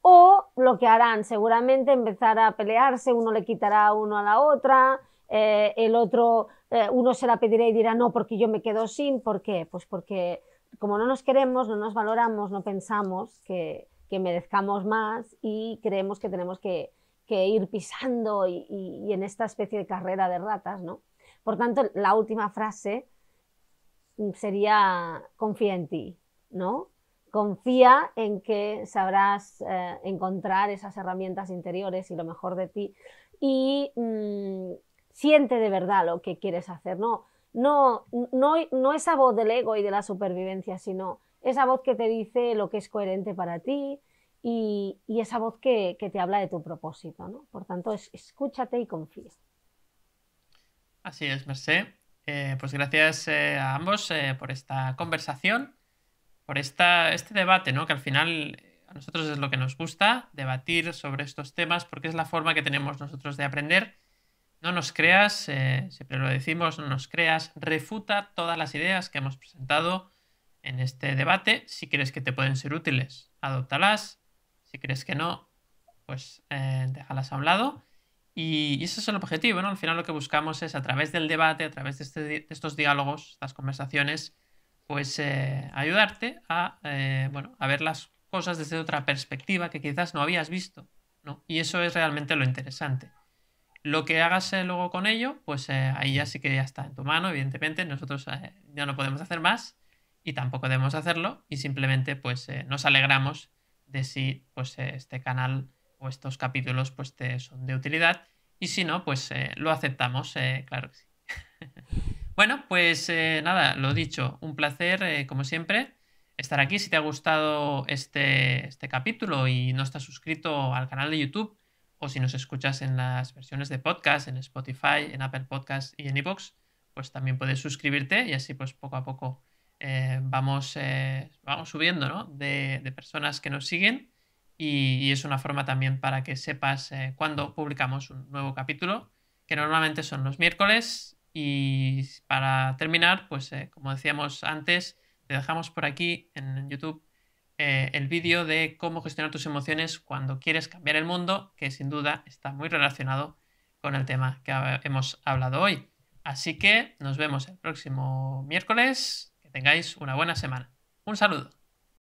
O lo que harán, seguramente empezar a pelearse, uno le quitará a uno a la otra, el otro, uno se la pedirá y dirá no, porque yo me quedo sin. ¿Por qué? Pues porque como no nos queremos, no nos valoramos, no pensamos que merezcamos más y creemos que tenemos que ir pisando y en esta especie de carrera de ratas, ¿no? Por tanto, la última frase sería confía en ti, ¿no? Confía en que sabrás encontrar esas herramientas interiores y lo mejor de ti y siente de verdad lo que quieres hacer, no esa voz del ego y de la supervivencia, sino esa voz que te dice lo que es coherente para ti y esa voz que te habla de tu propósito, ¿no? Por tanto, escúchate y confía. Así es, Mercè. Pues gracias a ambos por esta conversación, por este debate, ¿no? Que al final a nosotros es lo que nos gusta, debatir sobre estos temas, porque es la forma que tenemos nosotros de aprender. No nos creas, siempre lo decimos, no nos creas, refuta todas las ideas que hemos presentado en este debate. Si crees que te pueden ser útiles, adóptalas. Si crees que no, pues déjalas a un lado. Y ese es el objetivo, ¿no? Al final lo que buscamos es, a través del debate, a través de estos diálogos, estas conversaciones, pues ayudarte a ver las cosas desde otra perspectiva que quizás no habías visto, ¿no? Y eso es realmente lo interesante. Lo que hagas luego con ello, pues ahí ya sí que ya está en tu mano, evidentemente. Nosotros ya no podemos hacer más y tampoco debemos hacerlo, y simplemente pues nos alegramos de si pues este canal o estos capítulos pues te son de utilidad, y si no, pues lo aceptamos, claro que sí. Bueno, pues nada, lo dicho, un placer, como siempre, estar aquí. Si te ha gustado este capítulo y no estás suscrito al canal de YouTube, o si nos escuchas en las versiones de podcast, en Spotify, en Apple Podcast y en iVoox, pues también puedes suscribirte, y así pues poco a poco vamos subiendo, ¿no? de personas que nos siguen, y es una forma también para que sepas cuándo publicamos un nuevo capítulo, que normalmente son los miércoles. Y para terminar, pues como decíamos antes, te dejamos por aquí en YouTube el vídeo de cómo gestionar tus emociones cuando quieres cambiar el mundo, que sin duda está muy relacionado con el tema que hemos hablado hoy. Así que nos vemos el próximo miércoles. Que tengáis una buena semana. Un saludo.